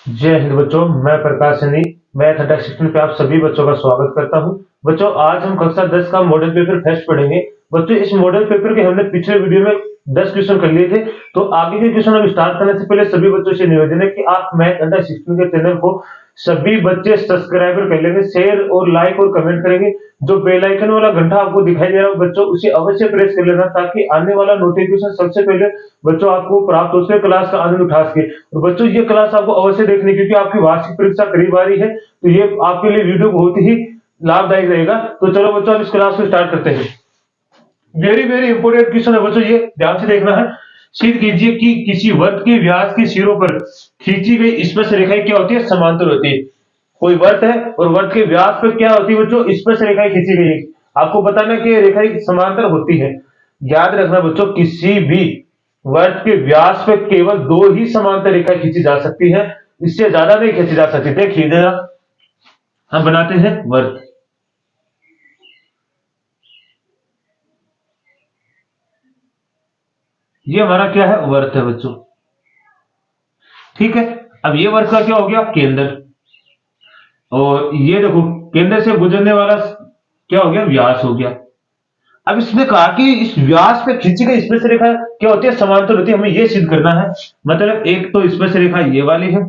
जय हिंद बच्चों, मैं प्रकाश सैनी मैथ अड्डा सेक्शन पे आप सभी बच्चों का स्वागत करता हूं। बच्चों, आज हम कक्षा 10 का मॉडल पेपर फर्स्ट पढ़ेंगे। बच्चों, इस मॉडल पेपर के हमने पिछले वीडियो में 10 क्वेश्चन कर लिए थे, तो आगे के क्वेश्चन हम स्टार्ट करने से पहले सभी बच्चों से निवेदन है कि आप मैथ अड्डा सेक्शन के चैनल को सभी बच्चे सब्सक्राइबर कर लेंगे, शेयर और लाइक और कमेंट करेंगे। जो बेल आइकन वाला घंटा आपको दिखाई दे रहा है बच्चों, उसे अवश्य प्रेस कर लेना, ताकि आने वाला नोटिफिकेशन सबसे पहले बच्चों आपको प्राप्त हो सके, क्लास का आनंद उठा सके। और बच्चों, ये क्लास आपको अवश्य देखनी, क्योंकि आपकी वार्षिक परीक्षा करीब आ रही है, तो ये आपके लिए वीडियो बहुत ही लाभदायक रहेगा। तो चलो बच्चों, अब इस क्लास को स्टार्ट करते हैं। वेरी वेरी इंपोर्टेंट क्वेश्चन है बच्चों, ये ध्यान से देखना है। सिद्ध कीजिए कि किसी वृत्त के व्यास के सिरों पर खींची गई स्पर्श रेखाएं क्या होती है? समांतर होती है। कोई वृत्त है और वृत्त के व्यास पर क्या होती है बच्चों? स्पर्श रेखाएं खींची गई है। आपको बताना कि रेखाएं समांतर होती है। याद रखना बच्चों, किसी भी वृत्त के व्यास पे केवल दो ही समांतर रेखा खींची जा सकती है, इससे ज्यादा नहीं खींची जा सकती। देखिए जरा, हम बनाते हैं वृत्त। ये हमारा क्या है? वृत्त है बच्चों। ठीक है, अब ये वृत्त का क्या हो गया? केंद्र। और ये देखो, केंद्र से गुजरने वाला क्या हो गया? व्यास हो गया। अब इसने कहा कि इस व्यास पे खींची गई स्पर्श रेखा क्या होती है? समांतर होती है। हमें ये सिद्ध करना है। मतलब एक तो स्पर्श रेखा ये वाली है,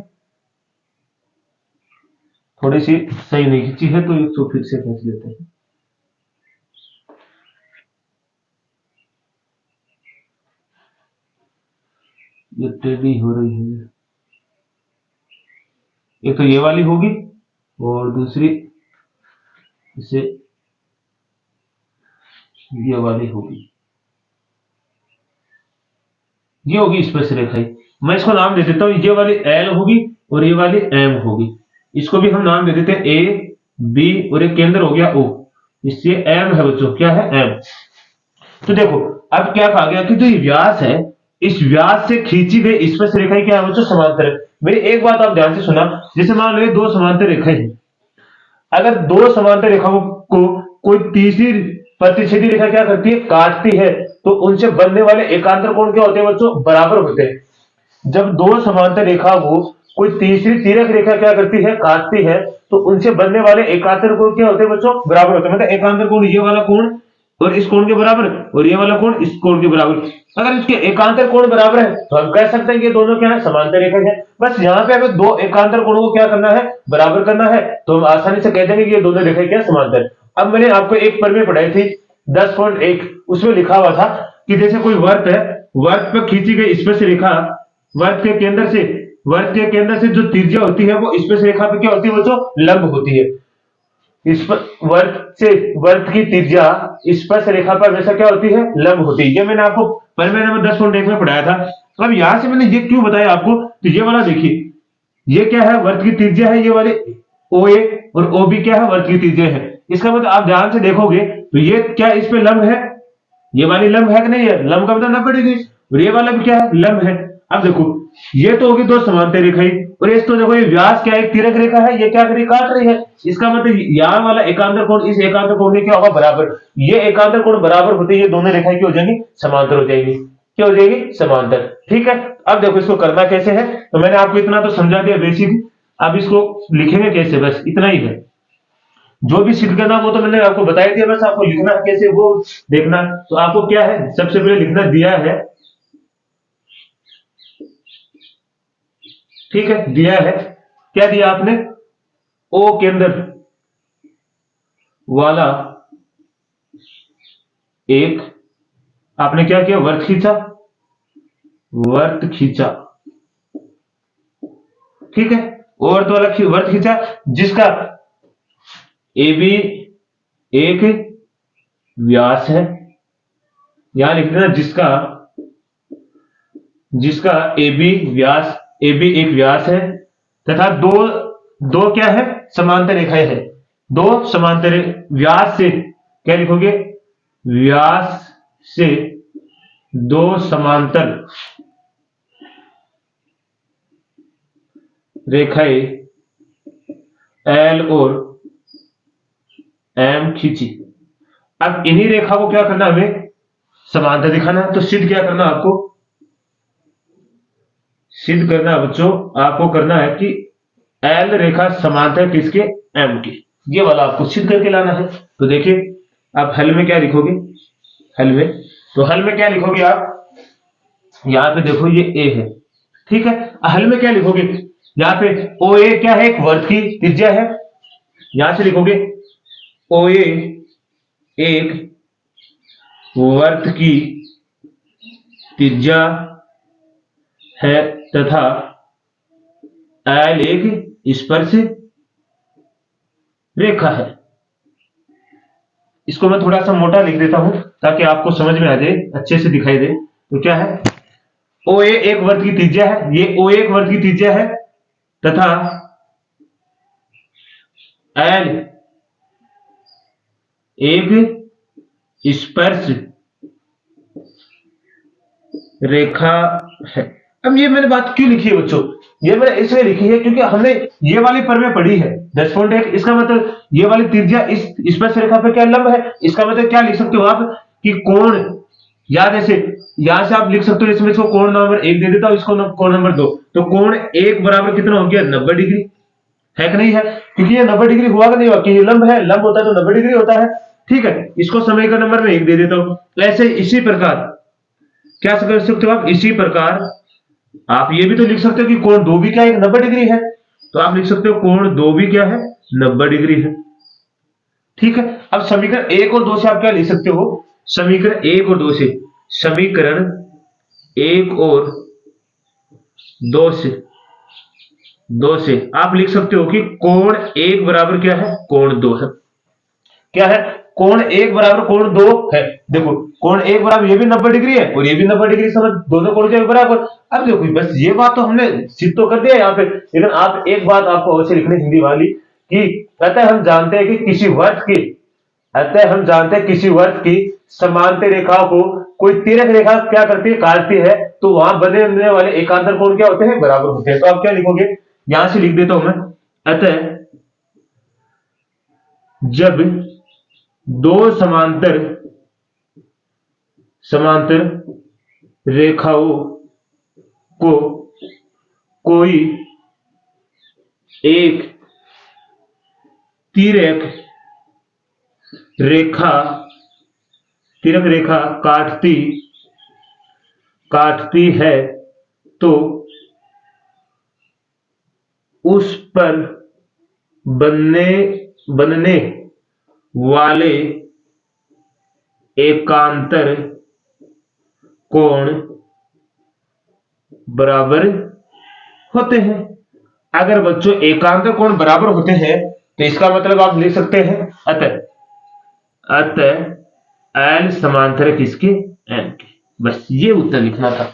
थोड़ी सी सही नहीं खींची है, तो इसको फिर से खींच लेते हैं। ये टेढ़ी हो रही है। एक तो ये वाली होगी और दूसरी इसे ये वाली होगी। ये होगी स्पर्श रेखा। मैं इसको नाम दे देता हूं, ये वाली एल होगी और ये वाली एम होगी। इसको भी हम नाम दे देते हैं ए बी, और ये केंद्र हो गया ओ। इससे एम है बच्चों, क्या है? एम। तो देखो, अब क्या कहा गया कि जो ये व्यास है, इस व्यास से खींची गई स्पर्श रेखाएं क्या है बच्चों? समांतर है। मेरी एक बात आप ध्यान से सुना, जैसे मान लो दो समांतर रेखाएं हैं। अगर दो समांतर रेखाओं को कोई तीसरी प्रतिच्छेदी रेखा क्या करती है? काटती है, तो उनसे बनने वाले एकांतर कोण क्या होते हैं बच्चों? बराबर होते हैं। जब दो समांतर रेखा को कोई तीसरी तिर्यक रेखा क्या करती है? काटती है, तो उनसे बनने वाले एकांतर कोण क्या होते हैं बच्चों? बराबर होते हैं। मतलब एकांतर कोण ये वाला कोण और इस कोण के बराबर, और ये वाला कोण इस कोण के बराबर। अगर इसके एकांतर कोण बराबर है, तो हम कह सकते हैं कि दोनों क्या है? समांतर रेखा है। बस यहाँ पे हमें दो एकांतर कोणों को क्या करना है? बराबर करना है, तो हम आसानी से कह देंगे कि ये दोनों रेखाएं क्या? समांतर। अब मैंने आपको एक प्रमेय पढ़ाई थी 10.1, उसमें लिखा हुआ था कि जैसे कोई वर्त है, वर्त पर खींची गई स्पर्श रेखा वर्त के केंद्र से जो त्रिज्या होती है, वो स्पर्श रेखा पे क्या होती है बच्चों? लंब होती है। इस वर्त की त्रिज्या स्पर्श रेखा पर हमेशा क्या होती है? लंब होती है। ये मैंने आपको प्रमेय नंबर 10.1 में पढ़ाया था। अब यहां से मैंने ये क्यों बताया आपको, तो ये वाला देखिए, ये क्या है? वर्त की त्रिज्या है, ये वाले ओ ए, और ओ बी क्या है? वर्त की त्रिज्या है। इसका मतलब आप ध्यान से देखोगे तो ये क्या इस पे लंब है? ये वाली लंब है कि नहीं है? लंब का मतलब 90 डिग्री। और ये वाला भी क्या है? लंब है। अब देखो, ये तो होगी दो समांतर रेखाएं, और इस तो देखो, ये व्यास क्या है? एक तिर्यक रेखा है, ये क्या करी? काट रही है। इसका मतलब यहाँ वाला एकांतर कोण इस एकांतर कोण में क्या होगा? बराबर। ये एकांतर कोण बराबर होते, ये दोनों रेखाएं क्या हो जाएंगी? समांतर हो जाएगी। क्या हो जाएगी? समांतर। ठीक है, अब देखो इसको करना कैसे है। तो मैंने आपको इतना तो समझा दिया बेसिक। अब इसको लिखेंगे कैसे, बस इतना ही है। जो भी सिद्ध करना वो तो मैंने आपको बता दिया, बस आपको लिखना कैसे वो देखना। तो आपको क्या है? सबसे पहले लिखना दिया है, ठीक है, दिया है। क्या दिया आपने? ओ केंद्र वाला एक, आपने क्या किया? वर्त खींचा, वर्त खींचा। ठीक है, वर्त वाला वर्त खींचा, जिसका ए बी एक व्यास है। यहां लिख देना जिसका जिसका A B Vyas, A B एक व्यास है, तथा दो दो क्या है? समांतर रेखाएं है। दो समांतर व्यास से क्या लिखोगे? व्यास से दो समांतर रेखाएं एल और एम खींची। अब इन्हीं रेखा को क्या करना? हमें समांतर दिखाना है। तो सिद्ध क्या करना आपको? सिद्ध करना बच्चों, आपको करना है कि एल रेखा समांतर किसके, एम के। ये वाला आपको सिद्ध करके लाना है। तो देखिए आप हल में क्या लिखोगे, हल में, तो हल में क्या लिखोगे आप, यहाँ पे देखो ये ए है, ठीक है। हल में क्या लिखोगे, यहाँ पे ओ ए क्या है, एक वर्ग की त्रिज्या है। यहां से लिखोगे ओ ए एक वर्ग की त्रिज्या है तथा एल एक स्पर्श रेखा है। इसको मैं थोड़ा सा मोटा लिख देता हूं ताकि आपको समझ में आ जाए, अच्छे से दिखाई दे। तो क्या है, ओ ए एक वर्ग की त्रिज्या है, ये ओ एक वर्ग की त्रिज्या है तथा एल एक स्पर्श रेखा है। अब ये मैंने बात क्यों लिखी है बच्चों, ये मैंने इसलिए लिखी है क्योंकि हमने ये वाली प्रमेय पढ़ी है 10.1। इसका मतलब ये वाली त्रिज्या इस स्पर्श रेखा पर क्या लंब है। इसका मतलब क्या लिख सकते हो आप कि कोण, या जैसे यहां से आप लिख सकते हो, इसमें इसको कोण नंबर 1 दे देता हूं, इसको कोण नंबर 2, तो कोण 1 बराबर कितना हो गया, 90 डिग्री है कि नहीं है, क्योंकि ये 90 डिग्री हुआ कि नहीं हुआ, कि ये लंब है, लंब होता है तो 90 डिग्री होता है, ठीक है। इसको समीकरण नंबर में 1 दे देता हूं। ऐसे इसी प्रकार क्या कर सकते हो आप, इसी प्रकार आप ये भी तो लिख सकते हो कि कोण 2 भी क्या है, 90 डिग्री है। तो आप लिख सकते हो कोण 2 भी क्या है, 90 डिग्री है, ठीक है। अब समीकरण 1 और 2 से आप क्या लिख सकते हो, समीकरण 1 और 2 से, समीकरण 1 और 2 से, 2 से आप लिख सकते हो कि कोण 1 बराबर क्या है, कोण 2 है। क्या है, कोण 1 बराबर कोण 2 है। देखो कोण 1 बराबर ये भी 90 डिग्री है और ये भी 90 डिग्री, समझ, दोनों कोण के बराबर। अब देखो बस ये बात तो हमने सिद्ध तो कर दिया यहाँ पे, लेकिन आप एक बात आपको अवश्य लिखनी हिंदी वाली कि अतः हम जानते हैं कि किसी वर्ग की, अतः हम जानते हैं किसी वर्ग की समांतर रेखा को कोई तिर्यक रेखा क्या करती है, काटती है, तो वहां बनने वाले एकांतर कोण क्या होते हैं, बराबर होते हैं। तो आप क्या लिखोगे, यहां से लिख देता हूं मैं, अतः जब दो समांतर समांतर रेखाओं को कोई एक तिर्यक रेखा काटती है तो उस पर बनने वाले एकांतर कोण बराबर होते हैं। अगर बच्चों एकांतर कोण बराबर होते हैं तो इसका मतलब आप लिख सकते हैं अतः एल समांतर है किसके, एम के। बस ये उत्तर लिखना था,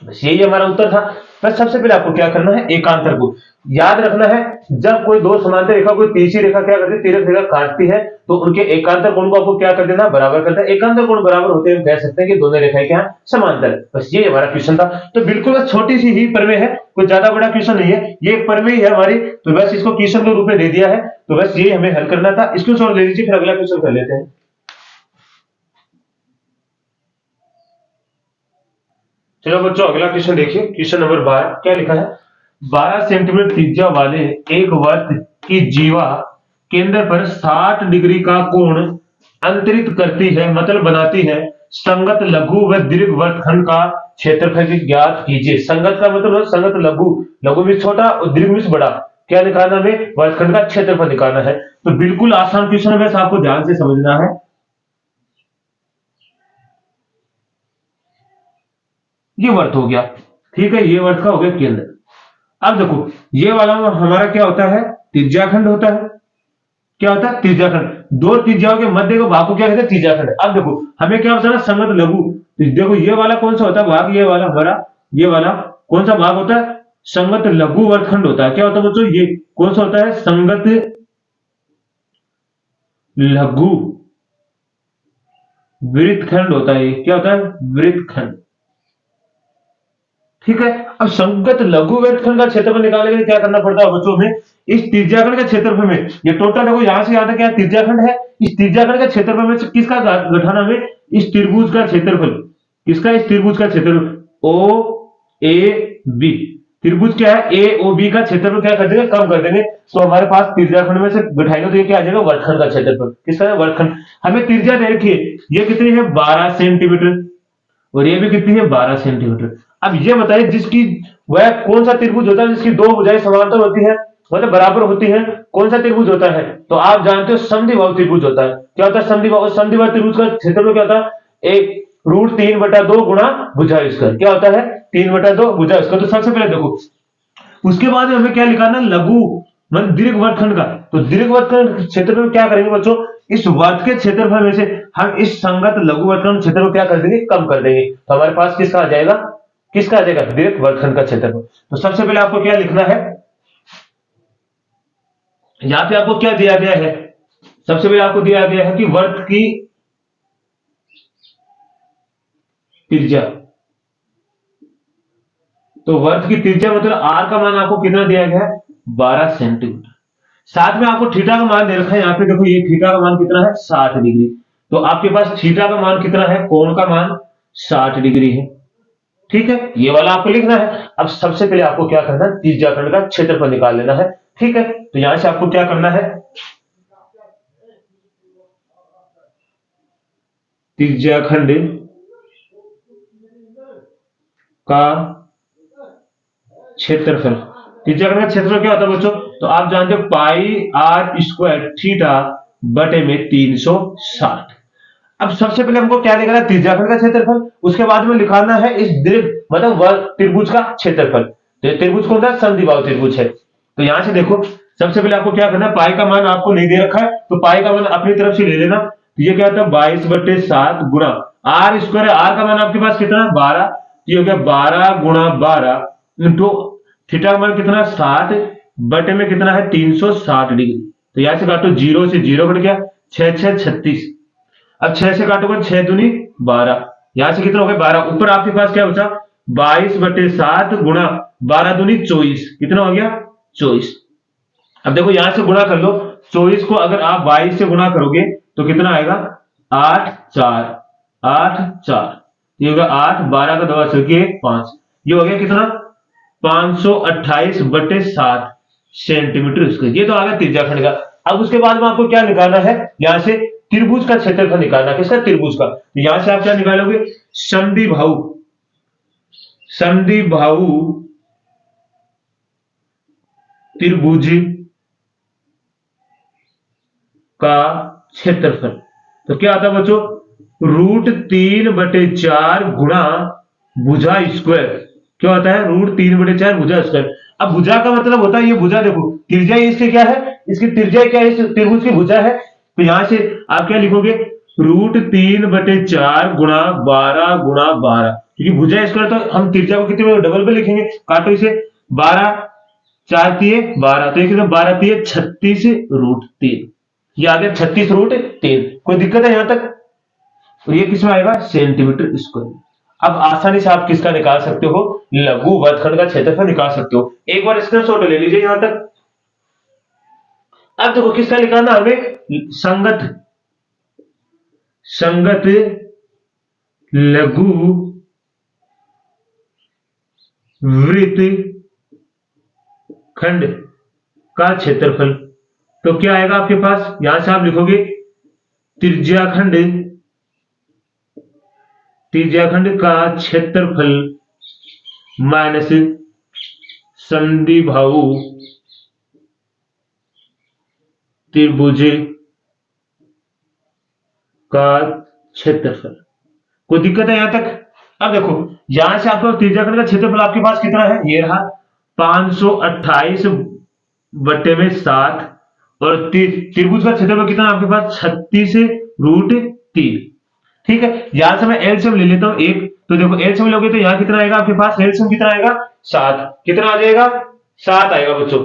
बस यही हमारा उत्तर था। बस सबसे पहले आपको क्या करना है, एकांतर को याद रखना है। जब कोई दो समांतर रेखा कोई तीसरी रेखा क्या करती है, तिर्यक रेखा काटती है, तो उनके एकांतर कोण को आपको क्या कर देना, बराबर करना है। एकांतर कोण बराबर होते हैं, कह सकते हैं कि दोनों रेखाएं क्या है, समांतर। बस ये हमारा क्वेश्चन था। तो बिल्कुल बस छोटी सी ही प्रमेय है, कोई ज्यादा बड़ा क्वेश्चन नहीं है, ये एक प्रमेय है हमारी। तो बस इसको क्वेश्चन के रूप में दे दिया है, तो बस ये हमें हल करना था। इसको छोड़ ले लीजिए, फिर अगला क्वेश्चन कर लेते हैं। चलो बच्चों अगला क्वेश्चन देखिए, क्वेश्चन नंबर 12 क्या लिखा है, 12 सेंटीमीटर त्रिज्या वाले एक वृत्त की जीवा केंद्र पर 60 डिग्री का कोण अंतरित करती है, मतलब बनाती है। संगत लघु व दीर्घ वृत्तखंड का क्षेत्रफल ज्ञात कीजिए। संगत का मतलब संगत लघु में छोटा और दीर्घ में बड़ा, क्या निकालना हमें, वृत्तखंड का क्षेत्रफल निकालना है। तो बिल्कुल आसान क्वेश्चन है, बस आपको ध्यान से समझना है। ये वर्त हो गया, ठीक है, ये वर्त का हो गया केंद्र। अब देखो ये वाला हमारा क्या होता है, त्रिज्याखंड होता है। क्या होता है, त्रिज्याखंड। दो त्रिज्याओं के मध्य का भाग को क्या कहते हैं, त्रिज्याखंड। अब देखो हमें क्या होता है, संगत लघु। तो देखो ये वाला कौन सा होता है भाग, ये वाला हमारा, ये वाला कौन सा भाग होता है, संगत लघु वर्तखंड होता है। क्या होता है बच्चों, ये कौन सा होता है, संगत लघु वृत्तखंड होता है। क्या होता है, वृत्तखंड, ठीक है। अब संगत लघु वृत्तखंड का क्षेत्रफल निकालने के लिए क्या करना पड़ता है बच्चों में, इस त्रिज्याखंड के क्षेत्रफल में, ये टोटल देखो यहां से यहां तक क्या त्रिज्याखंड है, इस त्रिज्याखंड के क्षेत्रफल में किसका गठाना में, इस त्रिभुज का क्षेत्रफल, किसका, इस त्रिभुज का क्षेत्रफल ओ ए बी, त्रिभुज क्या है, ए ओ बी का क्षेत्रफल क्या कर देंगे, कम कर देंगे। तो हमारे पास त्रिज्याखंड में से घटाएंगे तो ये क्या आ जाएगा, वर्गखंड का क्षेत्रफल। किसका है, वर्गखंड। हमें त्रिज्या दे रखी है, ये कितनी है 12 सेंटीमीटर और ये भी कितनी है 12 सेंटीमीटर। अब ये बताइए जिसकी वह कौन सा त्रिभुज होता है जिसकी दो भुजाएं समांतर होती है, मतलब बराबर होती है, कौन सा त्रिभुज होता है, तो आप जानते हो समद्विबाहु त्रिभुज होता है। क्या होता है समद्विबाहु, समद्विबाहु त्रिभुज का क्षेत्रफल क्या होता है, एक √3/2 गुणा भुजा स्क्वायर। क्या होता है 3/2 भुजा स्क्वायर। तो सबसे पहले देखो, उसके बाद में हमें क्या निकालना, लघु मतलब दीर्घ वर्गखंड का। तो दीर्घ वर्गखंड क्षेत्रफल क्या करेंगे बच्चों, इस वर्ग के क्षेत्रफल में से हम इस संगत लघु वर्गखंड क्षेत्रफल क्या कर देंगे, कम कर देंगे। तो हमारे पास किसका आ जाएगा, किसका आ जाएगा, दीर्घ वर्गखंड का क्षेत्रफल। तो सबसे पहले आपको क्या लिखना है, यहां पे आपको क्या दिया गया है, सबसे पहले आपको दिया गया है कि वर्ग की त्रिज्या। तो वर्ग की त्रिज्या मतलब आर का मान आपको कितना दिया गया है, 12 सेंटीमीटर। साथ में आपको थीटा का मान दे रखा है, यहाँ पे देखो ये थीटा का मान कितना है 60 डिग्री। तो आपके पास थीटा का मान कितना है, कोण का मान 60 डिग्री है। ठीक है, ये वाला आपको लिखना है। अब सबसे पहले आपको क्या करना है, त्रिज्याखंड का क्षेत्रफल निकाल लेना है। ठीक है, तो यहां से आपको क्या करना है, त्रिज्याखंड का क्षेत्रफल। त्रिज्याखंड का क्षेत्रफल क्या होता है बच्चों, तो आप जानते हो πr² थीटा बटे में 360। अब सबसे पहले हमको क्या निकालना है, त्रिज्याखंड का क्षेत्रफल। उसके बाद में लिखाना है इस दीर्घ मतलब वर्ग त्रिभुज का क्षेत्रफल। तो त्रिभुज कौन सा, समद्विबाहु त्रिभुज है। तो यहां से देखो सबसे पहले आपको क्या करना है, पाई का मान आपको नहीं दे रखा है तो पाई का मान अपनी तरफ से ले लेना। तो ये क्या होता है 22/7 गुणा r² है, r का मान आपके पास कितना 12, ये हो गया 12 गुणा 12 इंटू थीटा का मान कितना 60 बटे में कितना है 360 डिग्री। तो यहां से काटो, 0 से 0 कट गया, 6 6 36। अब 6 से काटोगे 6 दूनी 12, यहां से कितना हो गया 12। ऊपर आपके पास क्या बचा 22/7 गुणा 12 दूनी 24, कितना हो गया 24। अब देखो यहां से गुणा कर लो, 24 को अगर आप 22 से गुणा करोगे तो कितना आएगा 8 4 8 4, ये होगा 8, 12 का 2 करके 5, ये हो गया कितना 528/7 सेंटीमीटर स्क्वायर। ये तो आ गया त्रिज्याखंड का। अब उसके बाद में आपको क्या निकालना है, यहां से त्रिभुज का क्षेत्रफल निकालना। किसका, त्रिभुज का। तो यहां से आप क्या निकालोगे, समद्विबाहु समद्विबाहु त्रिभुज का क्षेत्रफल। तो क्या आता है बच्चों, √3/4 गुणा भुजा स्क्वायर। क्या होता है, √3/4 भुजा स्क्वायर। अब भुजा का मतलब होता है, ये भुजा देखो त्रिज्या इसकी क्या है, इसकी त्रिज्या क्या है, इस त्रिभुज की भुजा है। तो यहां से आप क्या लिखोगे, √3/4 गुणा 12 गुणा 12, क्योंकि भुजा स्क्वायर तो हम त्रिज्या को कितने में डबल पे लिखेंगे, काटो इसे 12 4 तिये 12, तो कितना 12 तिये 36 √3, ये आ गया 36 √3। कोई दिक्कत है यहां तक, तो ये किसमें आएगा सेंटीमीटर स्क्वायर। अब आसानी से आप किसका निकाल सकते हो, लघु वर्गखंड का क्षेत्रफल निकाल सकते हो। एक बार स्क्रीनशॉट ले लीजिए यहां तक। अब देखो किसका निकालना हमें, संगत लघु वृत्त खंड का क्षेत्रफल। तो क्या आएगा आपके पास, यहां से आप लिखोगे त्रिज्याखंड का क्षेत्रफल माइनस समद्विबाहु त्रिभुज का क्षेत्रफल। कोई दिक्कत है यहां तक। अब देखो यहां से आपको त्रिज्याखंड का क्षेत्रफल आपके पास कितना है, ये रहा 528/7 और त्रिभुज का क्षेत्रफल कितना आपके पास 36 √3। ठीक है, यहां से मैं एलसीएम ले लेता हूं एक। तो देखो एलसीएम लोगे तो यहां कितना आएगा आपके पास, एलसीएम कितना आएगा 7, कितना आ जाएगा 7 आएगा बच्चों।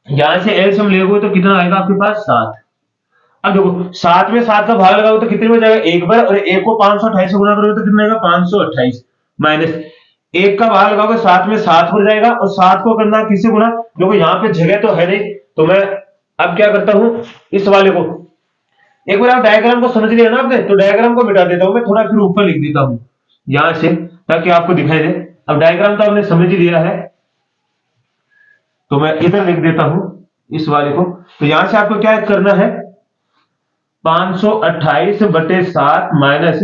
यहां से एलसीएम लोगे तो कितना आएगा आपके पास 7। अब देखो 7 में 7 का भाग लगाओ तो कितने में जाएगा, एक बार, और एक को 528 से गुणा करोगे तो कितना आएगा 528, माइनस एक का भाग लगाओगे 7 में 7 हो जाएगा, और 7 को करना किससे गुणा। देखो यहाँ पे जगह तो है नहीं, तो मैं अब क्या करता हूं, इस वाले को एक बार आप डायग्राम को समझ लिया ना आपने, तो डायग्राम को मिटा देता हूं मैं, थोड़ा फिर ऊपर लिख देता हूं यहां से ताकि आपको दिखाई दे। अब डायग्राम तो आपने समझ लिया है, तो मैं इधर लिख देता हूं इस वाले को। तो यहां से आपको क्या करना है, 528/7 माइनस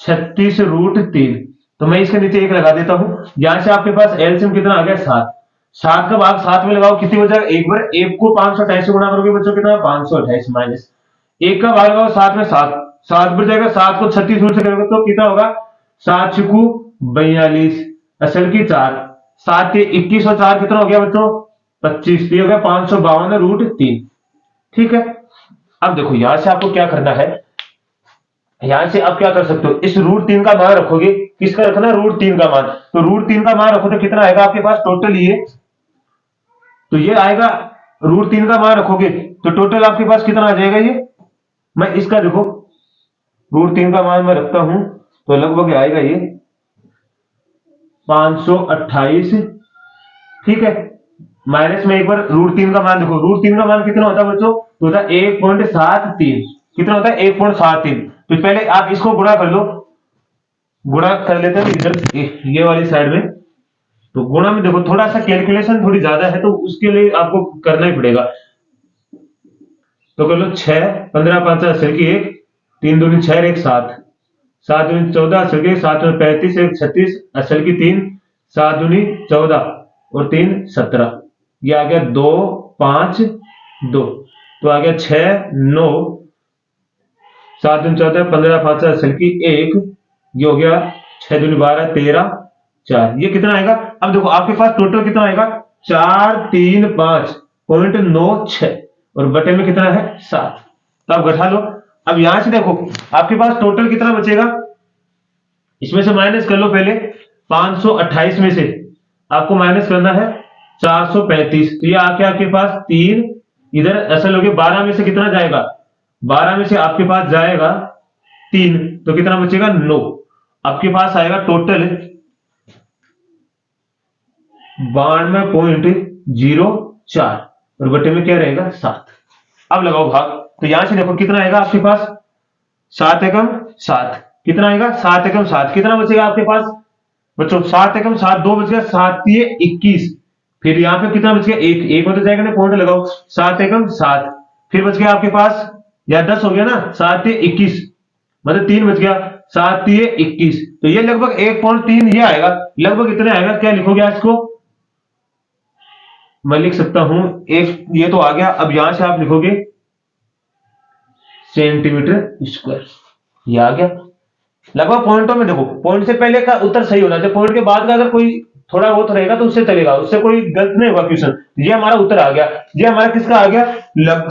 36√3। तो मैं इसके नीचे एक लगा देता हूं। यहां से आपके पास एलसीएम कितना आ गया, 7। 7 का भाग 7 में लगाओ, कितनी हो जाएगा, एक बार एक को 528 से गुणा करोगे बच्चों कितना, 528 माइनस एक का भाग लगाओ 7 में, 7 7 बढ़ जाएगा, 7 को 36 से करोगे तो कितना होगा, 7 छकू 42, असल की 4, 7 के 21 और 4 कितना हो गया बच्चों, 25, हो गया 552/3। ठीक है। अब देखो यहां से आपको क्या करना है, यहां से आप क्या कर सकते हो, इस √3 का मान रखोगे, किसका रखना, √3 का मान। तो √3 का मान रखो तो कितना आएगा आपके पास टोटल, ये तो ये आएगा, √3 का मान रखोगे तो टोटल आपके पास कितना आ जाएगा, ये मैं इसका देखो √3 का मान मैं रखता हूं तो लगभग आएगा ये 528। ठीक है, माइनस में एक बार √3 का मान देखो, √3 का मान कितना होता है बच्चों, तो होता है 1.73। कितना होता है, 1.73। तो पहले आप इसको गुणा कर लो, गुणा कर लेते हैं इधर ये वाली साइड में। तो गुणा में देखो थोड़ा सा कैलकुलेशन थोड़ी ज्यादा है तो उसके लिए आपको करना ही पड़ेगा। तो कर लो 6, 15 5 असल की 1, 3 दूनी 6 1 7, 7 दूनी 14 असल की 7 में 35 1 36 असल की 3, 7 दूनी 14 और 3 17, ये आ गया 2 5 2, तो आ गया 6 9, 7 दूनी 14 15 5 असल की 1, ये हो गया 6 दूनी 12 13 4, ये कितना आएगा। अब देखो आपके पास टोटल कितना आएगा, 435.96 और बटे में कितना है 7। तो आप घटा लो। अब यहां से देखो आपके पास टोटल कितना बचेगा, इसमें से माइनस कर लो पहले, 528 में से आपको माइनस करना है 435, तो ये आके आपके पास 3, इधर असल हो गया 12 में से कितना जाएगा, 12 में से आपके पास जाएगा 3, तो कितना बचेगा 9। आपके पास आएगा टोटल 92.04 और बटे में क्या रहेगा 7। अब लगाओ भाग। तो यहां से देखो कितना आएगा आपके पास, 7 एकम 7, कितना आएगा 7 एकम 7, कितना बचेगा आपके पास बच्चों, 7 एकम 7, 2 बच गया, 7 ये 21, फिर यहाँ पे कितना बच गया, एक होता जाएगा ना, पॉइंट लगाओ, 7 एकम 7, फिर बच गया आपके पास या 10 हो गया ना, 7 ये 21 मतलब 3 बच गया, 7 ये 21, तो ये लगभग 1.3 ये आएगा, लगभग इतने आएगा। क्या लिखोगे इसको, मैं लिख सकता हूं एक, ये तो आ गया। अब यहां से आप लिखोगे सेंटीमीटर स्क्वायर, ये आ गया। लगभग पॉइंटों में देखो, पॉइंट से पहले का उत्तर सही होना चाहिए, पॉइंट के बाद का अगर कोई थोड़ा बहुत रहेगा तो उससे चलेगा, उससे कोई गलत नहीं होगा क्वेश्चन। ये हमारा उत्तर आ गया, ये हमारा किसका आ गया,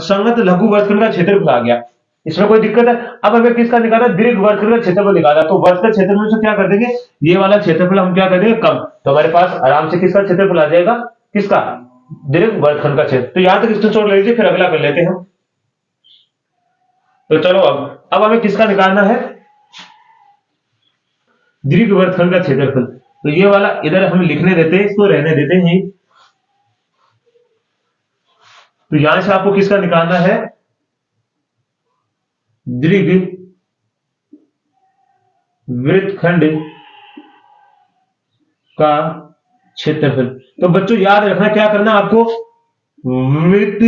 संगत लघु वर्गखंड का क्षेत्रफल आ गया, इसमें कोई दिक्कत है। अब अगर किसका निकाला, दीर्घ वर्गखंड का क्षेत्रफल निकाला, तो वर्ग का क्षेत्रफल से क्या कर देंगे, ये वाला क्षेत्रफल हम क्या कर देंगे कम, तो हमारे पास आराम से किसका क्षेत्रफल आ जाएगा, किसका, दीर्घ वर्गखंड का क्षेत्र। तो यहां तक स्क्रीनशॉट ले लीजिए, फिर अगला कर लेते हैं। तो चलो अब हमें किसका निकालना है, दीर्घ वर्गखंड का क्षेत्रफल। तो ये वाला इधर हम लिखने देते हैं, इसको रहने देते हैं। तो यहां से आपको किसका निकालना है, दीर्घ वृत्तखंड का क्षेत्रफल। तो बच्चों याद रखना क्या करना आपको, वृत्त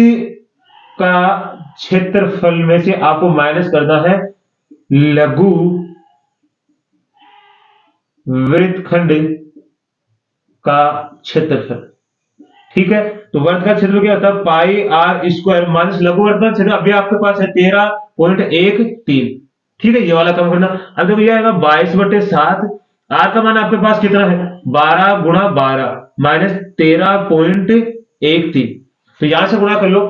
का क्षेत्रफल में से आपको माइनस करना है लघु वृत्तखंड का क्षेत्रफल। ठीक है, तो वर्ग का क्षेत्रफल क्या होता है, पाई आर स्क्वायर माइनस लघु वर्ग का क्षेत्रफल अभी आपके पास है 13.13। ठीक है, ये वाला कम करना। अब देखो ये आएगा 22/7, आर का मान आपके पास कितना है, 12 गुणा 12 माइनस 13.13। तो यहां से गुणा कर लो,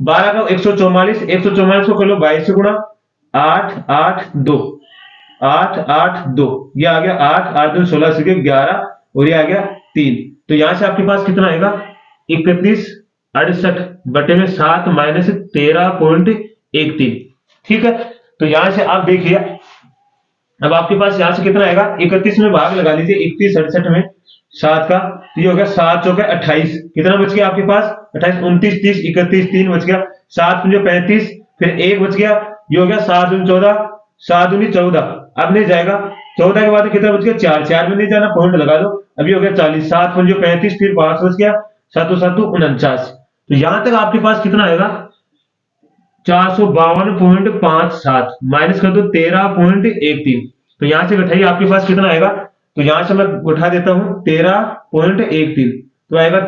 12 का 144, 144 को कर लो 22 से गुणा, 8 8 2 8 8 2, ये आ गया 8 8 2 16 से 11 और ये आ गया 3। तो यहां से आपके पास कितना आएगा, 3168 बटे में 7 माइनस 13.13। ठीक है, तो यहां से आप देखिए, अब आपके पास यहां से कितना आएगा, 31 में भाग लगा लीजिए, 3168 में 7 का, तो ये हो गया 7 चौके 28, कितना बच गया आपके पास 28 29 30 31 3 बच गया, 7 पंजे 35, फिर 1 बच गया, ये हो गया 7 दूनी 14 7 दूनी 14, अब नहीं जाएगा, 14 के बाद कितना बच गया 4 4 में नहीं जाना, पॉइंट लगा दो, अभी हो गया 40, 7 पंजे 35, फिर 5 बच गया, सातों सातों 49। तो यहां तक आपके पास कितना आएगा, 452.57 माइनस कर दो 13.13। तो यहां से घटाइए आपके पास कितना आएगा, तो यहां से मैं उठा देता हूं 13.13, तो आएगा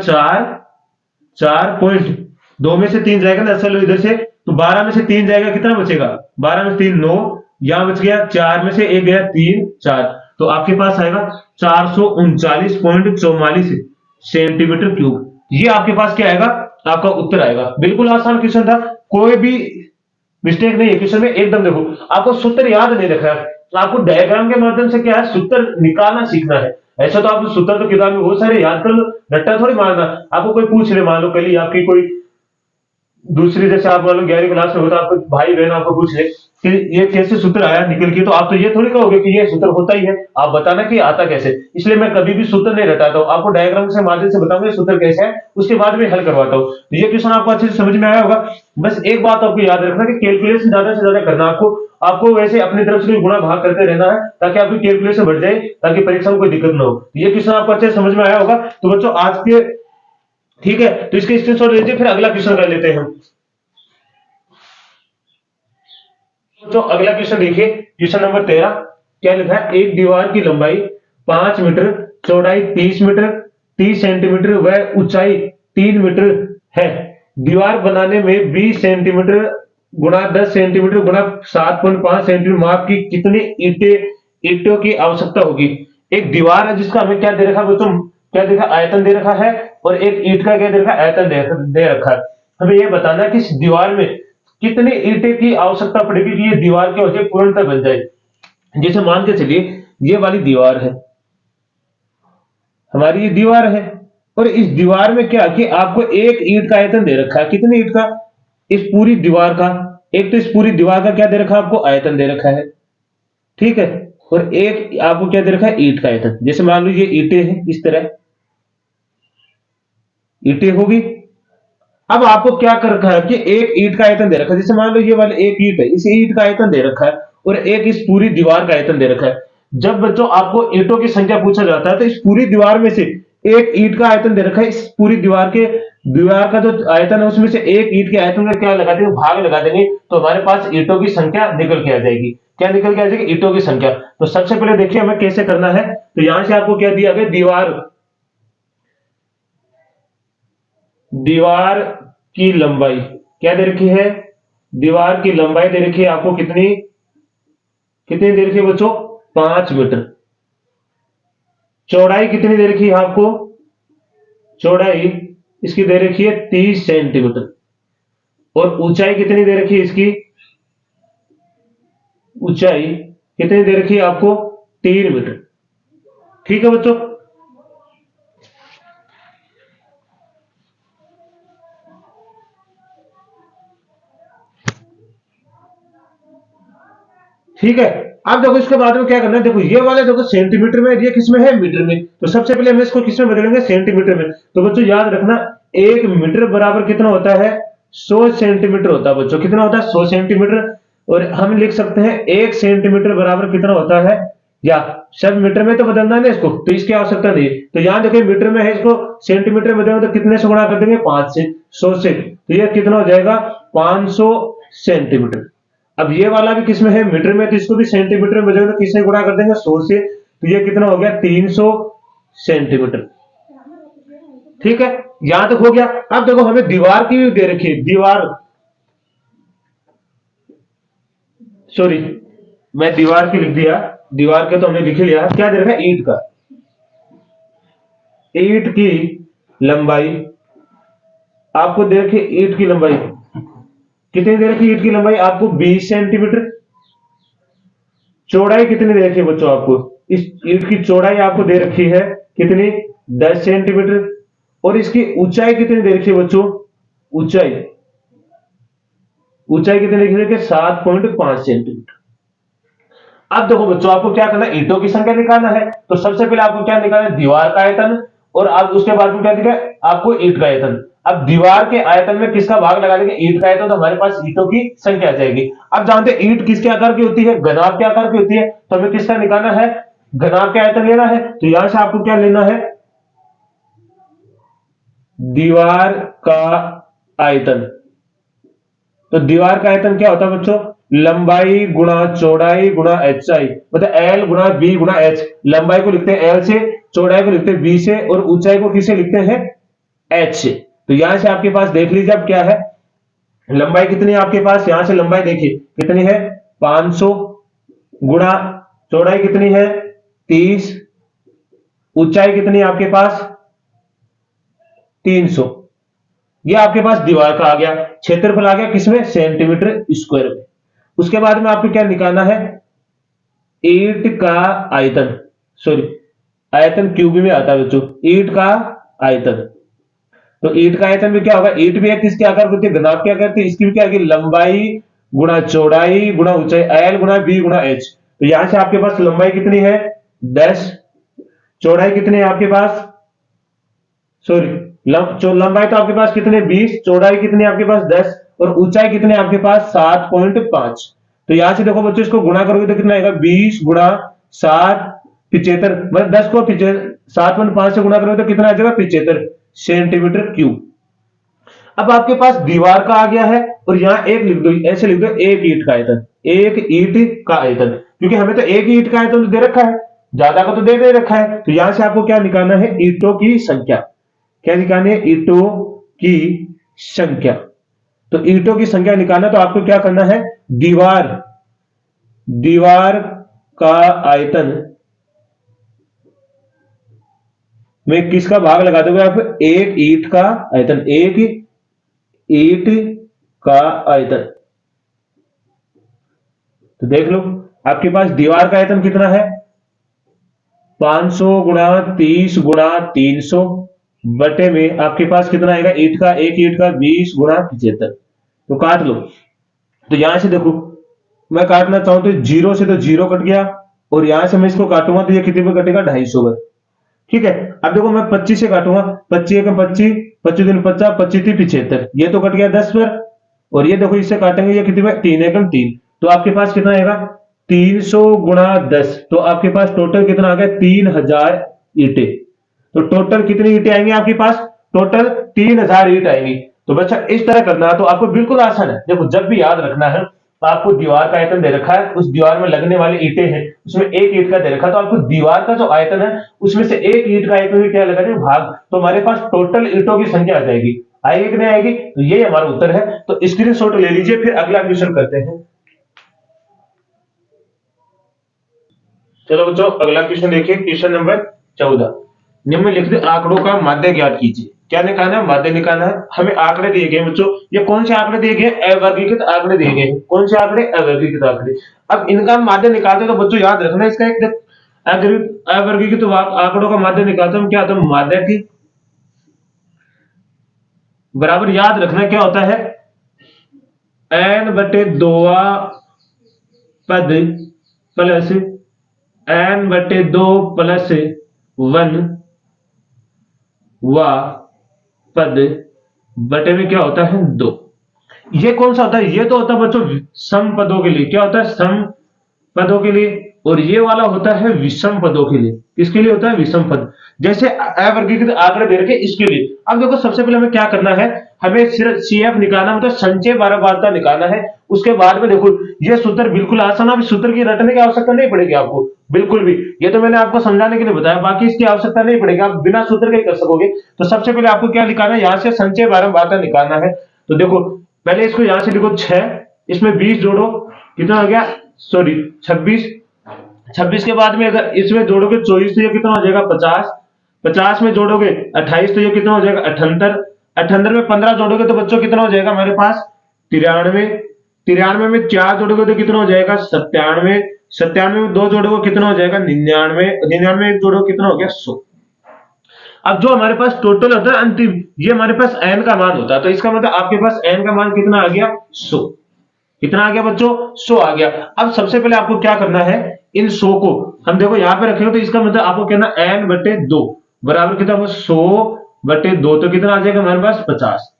4 में से 3 जाएगा ना असल इधर से, तो 12 में से 3 जाएगा, कितना बचेगा, 12 में से 3 9, यहां बच गया 4 में से 1 गया 3 4, तो आपके पास आएगा 439.44 सेंटीमीटर क्यूब। ये आपके पास क्या आएगा, आपका उत्तर आएगा। बिल्कुल आसान क्वेश्चन था, कोई भी मिस्टेक नहीं है क्वेश्चन में एकदम। देखो आपको सूत्र याद नहीं रखा है, तो आपको डायग्राम के माध्यम से क्या है, सूत्र निकालना सीखना है। ऐसा तो आप सूत्र तो किताब में बहुत सारे याद कर लो, रट्टा थोड़ी मारना। आपको कोई पूछ ले, मान लो कल आपकी कोई दूसरी, जैसे आप मान लो 11वीं क्लास में होता, आपको भाई बहन आपको पूछ ले कि ये कैसे सूत्र आया निकल के, तो आप तो ये थोड़ी कहोगे कि ये सूत्र होता ही है, आप बताना कि आता कैसे। इसलिए मैं कभी भी सूत्र नहीं रटाता हूँ, आपको डायग्राम से माध्यम से बताऊंगा सूत्र कैसे है, उसके बाद में हल करवाता हूँ। तो ये क्वेश्चन आपको अच्छे से समझ में आया होगा। बस एक बात आपको याद रखना कि कैलकुलेशन ज्यादा से ज्यादा करना, आपको वैसे अपनी तरफ से गुणा भाग करते रहना है, ताकि आपकी कैलकुलेशन बढ़ जाए, ताकि परीक्षा में कोई दिक्कत ना हो। ये क्वेश्चन आपको अच्छे से समझ में आया होगा। तो बच्चों आज के, ठीक है, तो इसके स्क्रीनशॉट लीजिए, फिर अगला क्वेश्चन कर लेते हैं हम। तो अगला क्वेश्चन देखिए, क्वेश्चन नंबर 13। क्या लिखा है, एक दीवार की लंबाई 5 मीटर, चौड़ाई 30 मीटर, 30 सेंटीमीटर व ऊंचाई 3 मीटर है। दीवार बनाने में 20 सेंटीमीटर गुणा 10 सेंटीमीटर गुणा 7.5 सेंटीमीटर माप की कितनी ईंटों की आवश्यकता होगी। एक दीवार है जिसका हमें क्या दे रखा है, तुम क्या देखा, आयतन दे रखा है, और एक ईंट का क्या दे रखा है, आयतन दे रखा है। हमें यह बताना है कि इस दीवार में कितने ईंटे की आवश्यकता पड़ेगी कि ये दीवार के वजह पूर्णतः बन जाए। जैसे मान के चलिए ये वाली दीवार है, हमारी ये दीवार है, और इस दीवार में क्या कि आपको एक ईंट का आयतन दे रखा है, कितने ईंट का, इस पूरी दीवार का। एक तो इस पूरी दीवार का क्या दे रखा है, आपको आयतन दे रखा है, ठीक है, और एक आपको क्या दे रखा है, ईंट का आयतन। जैसे मान लो ये ईंटें हैं, इस तरह ईंटें होगी। अब आपको क्या कर रखा है कि एक ईंट का आयतन दे रखा है, जैसे मान लो ये वाले एक ईंट है, इस ईंट का आयतन दे रखा है, और एक इस पूरी दीवार का आयतन दे रखा है। जब बच्चों आपको ईंटों की संख्या पूछा जाता है, तो इस पूरी दीवार में से एक ईंट का आयतन दे रखा है, इस पूरी दीवार का जो आयतन है उसमें से एक ईंट के आयतन का क्या लगा देंगे, भाग लगा देंगे, तो हमारे पास ईंटों की संख्या निकल के आ जाएगी। क्या निकल के आ जाएगी, ईंटों की संख्या। तो सबसे पहले देखिए हमें कैसे करना है। तो यहां से आपको क्या दिया गया, दीवार की लंबाई क्या दे रखी है, दीवार की लंबाई दे रखी है आपको, कितनी कितनी दे रखी है बच्चों, 5 मीटर। चौड़ाई कितनी दे रखी है आपको, चौड़ाई इसकी दे रखी है 30 सेंटीमीटर, और ऊंचाई कितनी दे रखी है इसकी, ऊंचाई कितनी दे रखी है आपको, 3 मीटर। ठीक है बच्चों, ठीक है। अब देखो इसके बाद में क्या करना है, देखो ये वाले देखो सेंटीमीटर में, ये किसमें है, मीटर में। तो सबसे पहले हम इसको किसमें बदलेंगे, सेंटीमीटर में। तो बच्चों याद रखना, 1 मीटर बराबर कितना होता है, 100 सेंटीमीटर होता है बच्चों। कितना होता है, 100 सेंटीमीटर। और हम लिख सकते हैं 1 सेंटीमीटर बराबर कितना होता है, या सब मीटर में तो बदलना है ना इसको, तो इसकी आवश्यकता नहीं है। तो यहां देखिए मीटर में है, इसको सेंटीमीटर में बदलेंगे तो कितने से गुणा कर देंगे, 5 से, 100 से। तो ये कितना हो जाएगा, 500 सेंटीमीटर। अब ये वाला भी किसमें है, मीटर में, तो इसको भी सेंटीमीटर में बदलेंगे तो किससे गुणा कर देंगे, 100 से। तो ये कितना हो गया, 300 सेंटीमीटर। ठीक है, यहां तक हो गया। अब देखो हमें दीवार की भी दे रखी है, सॉरी मैं दीवार की लिख दिया, दीवार के तो हमने लिख लिया। क्या दे रखा है, ईंट का, ईंट की लंबाई आपको दे रखी, ईंट की लंबाई कितनी दे रखी, ईंट की लंबाई आपको 20 सेंटीमीटर। चौड़ाई कितनी दे रखी है बच्चों आपको, इस ईंट की चौड़ाई आपको दे रखी है कितनी, 10 सेंटीमीटर। और इसकी ऊंचाई कितनी दे रखी है बच्चों, ऊंचाई ऊंचाई कितनी लिख रखी है, 7.5 सेंटीमीटर। अब देखो बच्चों आपको क्या करना है, ईंटों की संख्या निकालना है। तो सबसे पहले आपको क्या निकालना है, दीवार का आयतन, और अब उसके बाद में क्या दिखा है आपको, ईंट का आयतन। अब दीवार के आयतन में किसका भाग लगा देंगे, ईंट का आयतन, तो हमारे पास ईंटों की संख्या आ जाएगी। अब जानते हैं ईंट किसके आकार की होती है, घनाभ के आकार की होती है। तो हमें किसका निकालना है, घनाभ के आयतन लेना है। तो यहां से आपको क्या लेना है, दीवार का आयतन। तो दीवार का आयतन क्या होता है बच्चों? लंबाई गुणा चौड़ाई गुणा एचआई, मतलब एल गुणा बी गुणा एच। लंबाई को लिखते हैं एल से, चौड़ाई को लिखते हैं बी से, और ऊंचाई को किससे लिखते हैं? एच से। तो यहां से आपके पास देख लीजिए अब क्या है, लंबाई कितनी है आपके पास, यहां से लंबाई देखिए कितनी है 500, गुणा चौड़ाई कितनी है 30, ऊंचाई कितनी है आपके पास 300। ये आपके पास दीवार का आ गया, क्षेत्रफल आ गया किसमें? सेंटीमीटर स्क्वायर में। उसके बाद में आपको क्या निकालना है? ईंट का आयतन, सॉरी आयतन क्यूब में आता है बच्चों, ईंट का आयतन। तो ईंट का आयतन भी क्या होगा? ईंट भी एक किसके आकार की होती है? घनाभ के आकार की। इसकी भी क्या होगी? लंबाई गुणा चौड़ाई गुणा ऊंचाई, एल गुणा बी गुणा एच। तो यहां से आपके पास लंबाई कितनी है 10, चौड़ाई कितनी है आपके पास, सॉरी लंबाई तो आपके पास कितने 20, चौड़ाई कितनी है आपके पास 10, और ऊंचाई कितनी है आपके पास 7.5। तो यहां से देखो बच्चों, इसको गुणा करोगे तो कितना आएगा 20 गुणा 7 75, मतलब 10 को 7.5 से गुणा करोगे तो कितना आ जाएगा 75 सेंटीमीटर क्यूब। अब आपके पास दीवार का आ गया है, और यहां एक लिख दो, ऐसे लिख दो एक ईंट का आयतन, एक ईंट का आयतन, क्योंकि हमें तो एक ईंट का आयतन तो दे रखा है, ज्यादा का तो दे रखा है। तो यहां से आपको क्या निकालना है? ईंटों की संख्या। क्या निकालनी है? ईंटों की संख्या। तो ईंटों की संख्या निकालना, तो आपको क्या करना है? दीवार दीवार का आयतन में किसका भाग लगा दोगे आप? एक ईंट का आयतन, एक ईंट का आयतन। तो देख लो आपके पास दीवार का आयतन कितना है 500 गुणा 30 गुणा 300 बटे में आपके पास कितना आएगा ईंट का? एक ईंट का 20 गुणा 75। तो काट लो। तो यहां से देखो मैं काटना चाहूं तो जीरो से तो जीरो कट गया, और यहां से मैं इसको काटूंगा तो ये कितने में कटेगा 250 में। ठीक है, अब देखो मैं 25 से काटूंगा, 25 एक 25, 25 दिन 50, 25 थी 75, ये तो कट गया 10 पर। और ये देखो इससे काटेंगे, ये कितने में 3 एकम 3, तो आपके पास कितना आएगा 300 गुणा 10। तो आपके पास टोटल कितना आ गया 3000 ईंटें। तो टोटल कितनी ईंटें आएंगी आपके पास? टोटल 3000 ईंट आएंगी। तो बच्चा इस तरह करना है, तो आपको बिल्कुल आसान है। देखो जब भी याद रखना है, आपको दीवार का आयतन दे रखा है, उस दीवार में लगने वाली ईंटें हैं, उसमें एक ईंट का दे रखा है, तो आपको दीवार का जो आयतन है उसमें से एक ईंट का आयतन भी क्या लगा दें भाग, तो हमारे पास टोटल ईंटों की संख्या आ जाएगी। आएगी कि नहीं आएगी? तो ये हमारा उत्तर है। तो स्क्रीनशॉट ले लीजिए, फिर अगला क्वेश्चन करते हैं। चलो बच्चों अगला क्वेश्चन देखिए, क्वेश्चन नंबर 14। निम्नलिखित आंकड़ों का माध्य ज्ञात कीजिए। क्या निकालना है? माध्य निकालना है। हमें आंकड़े दिए गए बच्चों, ये कौन से आंकड़े दिए गए? अवर्गीकृत आंकड़े दिए गए। कौन से आंकड़े? अवर्गीकृत आंकड़े। अब इनका माध्य निकालते तो बच्चों याद रखना, इसका एक अवर्गीकृत आंकड़ों का माध्य निकालते हम क्या होता है? माध्य की बराबर याद रखना क्या होता है? n बटे 2 पद प्लस n बटे 2 प्लस 1 व पद बटे में क्या होता है 2। ये कौन सा होता है? ये तो होता है बच्चों सम पदों के लिए। क्या होता है? सम पदों के लिए। और ये वाला होता है विषम पदों के लिए। किसके लिए होता है? विषम पद। जैसे अवर्गीकृत आंकड़े दे रखे इसके लिए। अब देखो सबसे पहले हमें क्या करना है, हमें सिर्फ सीएफ निकालना, मतलब संचय बारंबारता निकालना है। उसके बाद में देखो ये सूत्र बिल्कुल आसान है, अभी सूत्र की रटने की आवश्यकता नहीं पड़ेगी आपको बिल्कुल भी। ये तो मैंने आपको समझाने के लिए बताया, बाकी इसकी आवश्यकता नहीं पड़ेगी, आप बिना सूत्र के ही कर सकोगे। तो सबसे पहले आपको क्या निकालना है? यहां से संचय बारंबारता निकालना है। तो देखो पहले इसको यहां से लिखो 6, इसमें 20 जोड़ो, कितना हो गया? सॉरी 26। 26 के बाद में अगर इसमें जोड़ोगे 24 तो ये कितना हो जाएगा 50। 50 में जोड़ोगे 28 तो ये कितना हो जाएगा 78। 78 में 15 जोड़ोगे तो बच्चों कितना हो जाएगा हमारे पास 93। 93 में 4 जोड़ोगे तो कितना हो जाएगा 97। 97 में 2 जोड़ोगे कितना हो जाएगा 99। 99 में 1 जोड़ोगे कितना हो गया 100। अब जो हमारे पास टोटल होता है अंतिम, ये हमारे पास n का मान होता है। तो इसका मतलब आपके पास n का मान कितना आ गया 100। कितना आ गया बच्चों 100 आ गया। अब सबसे पहले आपको क्या करना है, इन 100 को हम देखो यहां पे रखेंगे, तो इसका मतलब आपको कहना n बटे 2 बराबर कितना होगा 100 बटे 2, तो कितना आ जाएगा हमारे पास 50।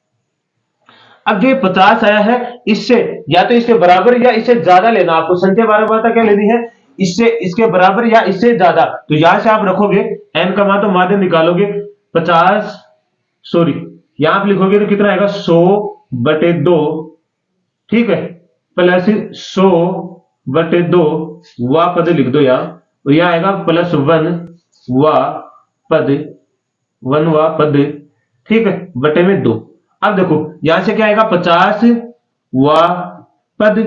अब जो ये 50 आया है, इससे या तो इसके बराबर या इससे ज्यादा लेना आपको। संख्या बारंबारता क्या लेनी है? इससे इसके बराबर या इससे ज्यादा। तो यहां से आप रखोगे n का मान, तो माध्य निकालोगे 50 सॉरी, यहां आप लिखोगे तो कितना आएगा 100/2, ठीक है, प्लस 100/2 वा पद लिख दो यहां, और यहां आएगा प्लस 1 वा पद, ठीक है, बटे में 2। अब देखो यहां से क्या आएगा 50 वा पद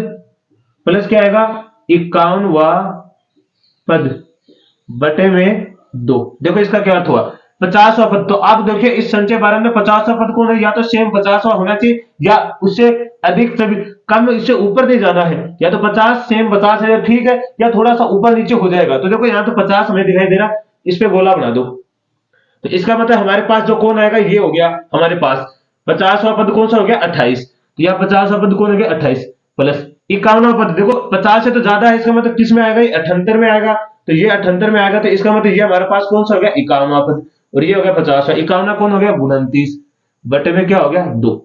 प्लस क्या आएगा 51 वा पद बटे में 2। देखो इसका क्या अर्थ हुआ 50वां पद। तो आप देखिए इस संचय बारह में 50वां पद कौन है, या तो सेम 50वां होना चाहिए या उससे अधिक सभी कम, इससे ऊपर नहीं जाना है, या तो 50 सेम 50 है ठीक है, या थोड़ा सा ऊपर नीचे हो जाएगा। तो देखो यहाँ तो 50 हमें दिखाई दे रहा, इस पे गोला बना दो, तो इसका मतलब हमारे पास जो कौन आएगा ये हो गया हमारे पास 50वां पद कौन सा हो गया 28, तो यह 50वां पद कौन हो गया 28 प्लस 51वां पद, देखो 50 से तो ज्यादा है, इसका मतलब किस में आएगा ये 78 में आएगा, तो ये 78 में आएगा, तो इसका मतलब ये हमारे पास कौन सा हो गया 51वां पद, और ये हो गया 50वां, 51वां कौन हो गया 29 बटे में क्या हो गया 2।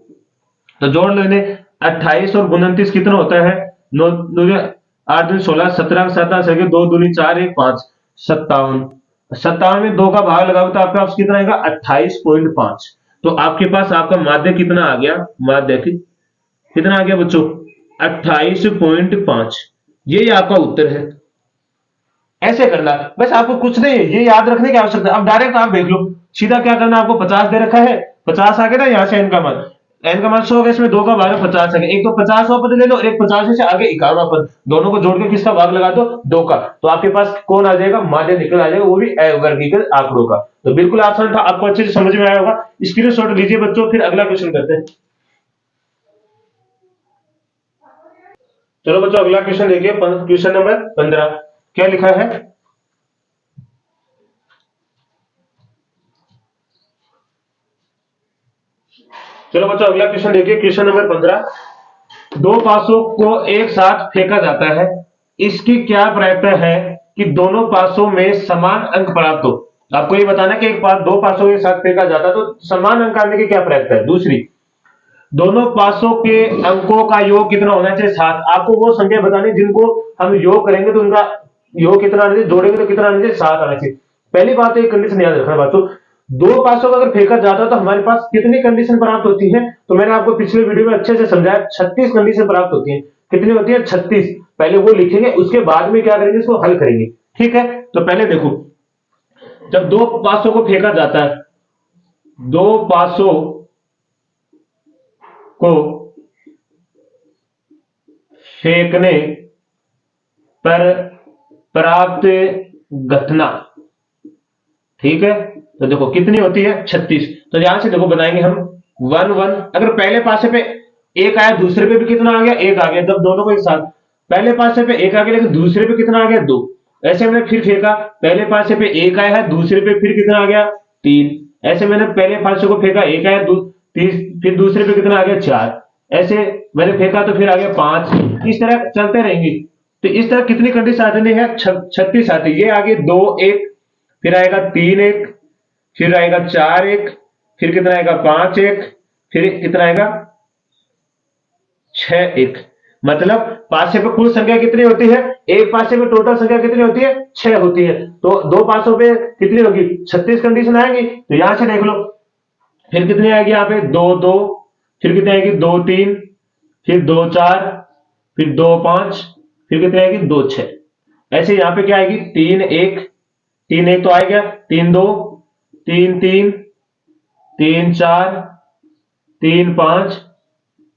तो जोड़ लेने 28 और 29 कितना होता है 9 8 दूनी 16 17 27 2 दूनी 4 1 5 57, 57 में 2 का भाग लगाओ तो आपके पास कितना आएगा 28.5। तो आपके पास आपका माध्य कितना आ गया, माध्य कितना आ गया बच्चों 28.5, ये आपका उत्तर है। ऐसे करना बस, आपको कुछ नहीं ये याद रखने की आवश्यकता। अब डायरेक्ट आप देख लो सीधा क्या करना, आपको 50 दे रखा है, 50 आ गया ना, यहाँ से एन का मान, एन का मान 100 होगा, इसमें 2 का भाग 50 है, एक तो 50वां पद ले लो और एक 50 से आगे 51वां पद, दोनों को जोड़ के किसका भाग लगा दो 2 का, तो आपके पास कौन आ जाएगा माध्य निकल आ जाएगा, वो भी अवर्गीकृत आंकड़ों का। तो बिल्कुल आसान था, आपको अच्छे से समझ में आया होगा। स्क्रीनशॉट लीजिए बच्चों, फिर अगला क्वेश्चन करते हैं। चलो बच्चों अगला क्वेश्चन देखिए, क्वेश्चन नंबर 15 क्या लिखा है। चलो बच्चों अगला क्वेश्चन देखिए, क्वेश्चन नंबर 15। दो पासों को एक साथ फेंका जाता है, इसकी क्या प्रायिकता है कि दोनों पासों में समान अंक प्राप्त हो। आपको ये बताना कि एक पास दो पासों के साथ फेंका जाता है तो समान अंक आने की क्या प्रायिकता है। दूसरी, दोनों पासों के अंकों का योग कितना होना चाहिए 7। आपको वो संख्या बतानी जिनको हम योग करेंगे तो उनका योग कितना आना चाहिए, जोड़ेंगे तो कितना आना चाहिए 7 आना चाहिए। पहली बात तो एक कंडीशन याद रखना बातों, दो पासों का अगर फेंका जाता है तो हमारे पास कितनी कंडीशन प्राप्त होती है, तो मैंने आपको पिछले वीडियो में अच्छे से समझाया 36 कंडीशन प्राप्त होती है। कितनी होती है 36, पहले वो लिखेंगे उसके बाद में क्या करेंगे इसको हल करेंगे, ठीक है। तो पहले देखो जब दो पासों को फेंका जाता है, दो पासों को फेंकने पर प्राप्त घटना, ठीक है, तो देखो कितनी होती है 36। तो यहां से देखो बनाएंगे हम 1 1, अगर पहले पासे पे एक आया दूसरे पे भी कितना आ गया एक आ गया, जब दोनों को एक साथ पहले पासे पे एक आ गया लेकिन दूसरे पे कितना आ गया 2, ऐसे मैंने फिर फेंका पहले पासे पे एक आया है दूसरे पे फिर कितना आ गया 3, ऐसे मैंने पहले पासे को फेंका एक आया फिर दूसरे पे कितना आ गया 4, ऐसे मैंने फेंका तो फिर आ गया 5, इस तरह चलते रहेंगे। तो इस तरह कितनी कंडीशन आती है 36 आती है। ये आगे 2 1, फिर आएगा 3 1, फिर आएगा 4 1, फिर कितना आएगा 5 1, फिर कितना आएगा 6 1। मतलब पासे पे कुल संख्या कितनी होती है, एक पासे में टोटल संख्या कितनी होती है 6 होती है, तो दो पासों पे कितनी होगी 36 कंडीशन आएंगी। तो यहां से देख लो फिर कितनी आएगी यहाँ पे 2 2, फिर कितनी आएगी 2 3, फिर 2 4, फिर 2 5, फिर कितनी आएगी 2 6, ऐसे यहाँ पे क्या आएगी 3 1, 3 1 तो आ गया 3 2, 3 3, 3 4, 3 5,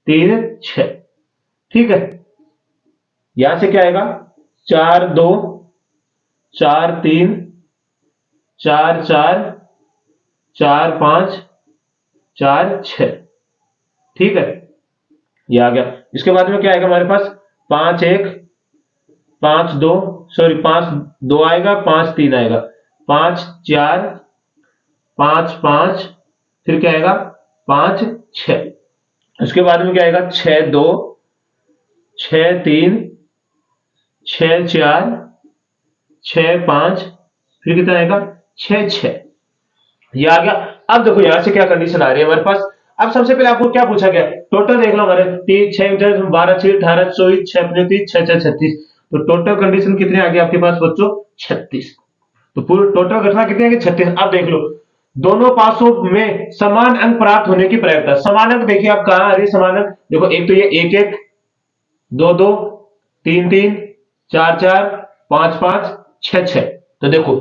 3 6, ठीक है। यहां से क्या आएगा 4 2, 4 3, 4 4, 4 5, 4 6, ठीक है, ये आ गया। इसके बाद में क्या आएगा हमारे पास 5 1, 5 2, सॉरी 5 2 आएगा 5 3 आएगा, 5 4, 5 5, फिर क्या आएगा 5 6, उसके बाद में क्या आएगा 6 2, 6 3, 6 4, 6 5, फिर कितना आएगा 6 6, ये आ गया। अब देखो यहां से क्या कंडीशन आ रही है हमारे पास। अब सबसे पहले आपको क्या पूछा गया, टोटल देख लो हमारे 3 6 12 6 18 24 6 35 6 6 36, तो टोटल कंडीशन कितनी आ गई आपके पास बच्चों 36। तो पूरी टोटल घटना कितनी आ गई 36। अब देख लो दोनों पासों में समान अंक प्राप्त होने की प्रयत्न। समान अंक देखिए आप कहां आ रही है समान अंक, देखो एक तो ये एक एक, दो दो, तीन तीन, चार चार, पांच पांच, छह छह। तो देखो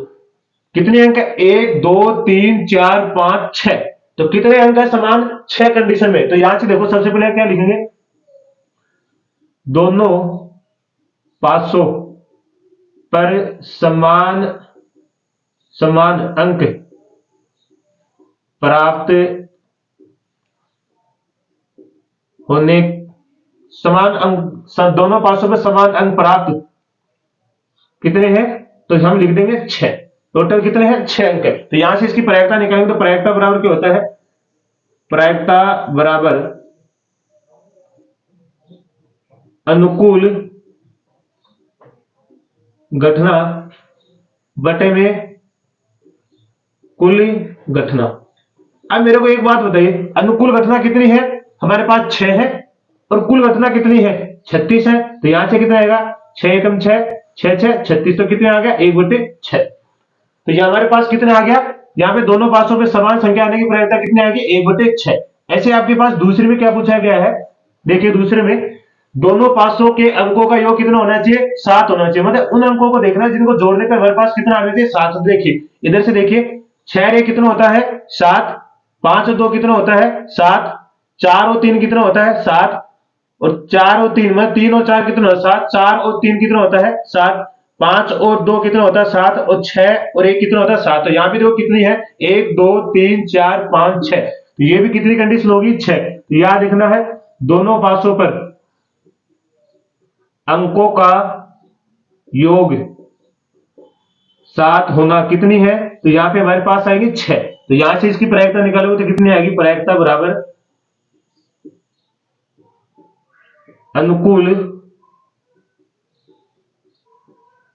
कितने अंक है, एक दो तीन चार पांच छह। तो कितने अंक है समान, छह कंडीशन में। तो यहां से देखो सबसे पहले क्या लिखेंगे, दोनों पासों पर समान समान अंक प्राप्त होने, समान अंक दोनों पासों पर समान अंक प्राप्त कितने हैं, तो हम लिख देंगे छह। टोटल कितने हैं, छह अंक है। तो यहां से इसकी प्रायिकता निकालेंगे, तो प्रायिकता बराबर क्या होता है, प्रायिकता बराबर अनुकूल घटना बटे में कुल घटना। अब मेरे को एक बात बताइए, अनुकूल घटना कितनी है, हमारे पास छह है, और कुल घटना कितनी है, 36 है। तो यहां से कितना आएगा, छह एकम छह, छह छह 36, तो कितने आ गया, एक बटे छह। तो ये हमारे पास कितना आ गया, यहाँ पे दोनों पासों पे समान संख्या आने की प्रयत्न कितने आएगी, एक बटे छह। ऐसे आपके पास दूसरे में क्या पूछा गया है, देखिए दूसरे में दोनों पासों के अंकों का योग कितना होना चाहिए, 7 होना चाहिए। मतलब उन अंकों को देखना है जिनको जोड़ने पर हमारे पास कितना आने चाहिए, 7। देखिए इधर से देखिए, 6 रे कितना होता है 7, 5 और 2 कितना होता है 7, 4 और 3 कितना होता है 7, और 4 और 3 मतलब 3 और 4 कितना होता है 7, 4 और 3 कितना होता है 7, 5 और 2 कितना होता है 7, और 6 और 1 कितना होता है 7। तो यहाँ पे देखो कितनी है, 1 2 3 4 5 6। तो ये भी कितनी कंडीशन होगी, 6। तो याद रखना है, दोनों पासों पर अंकों का योग 7 होना कितनी है, तो यहाँ पे हमारे पास आएगी 6। तो यहां से इसकी प्रायिकता निकालोगे तो कितनी आएगी, प्रायिकता बराबर अनुकूल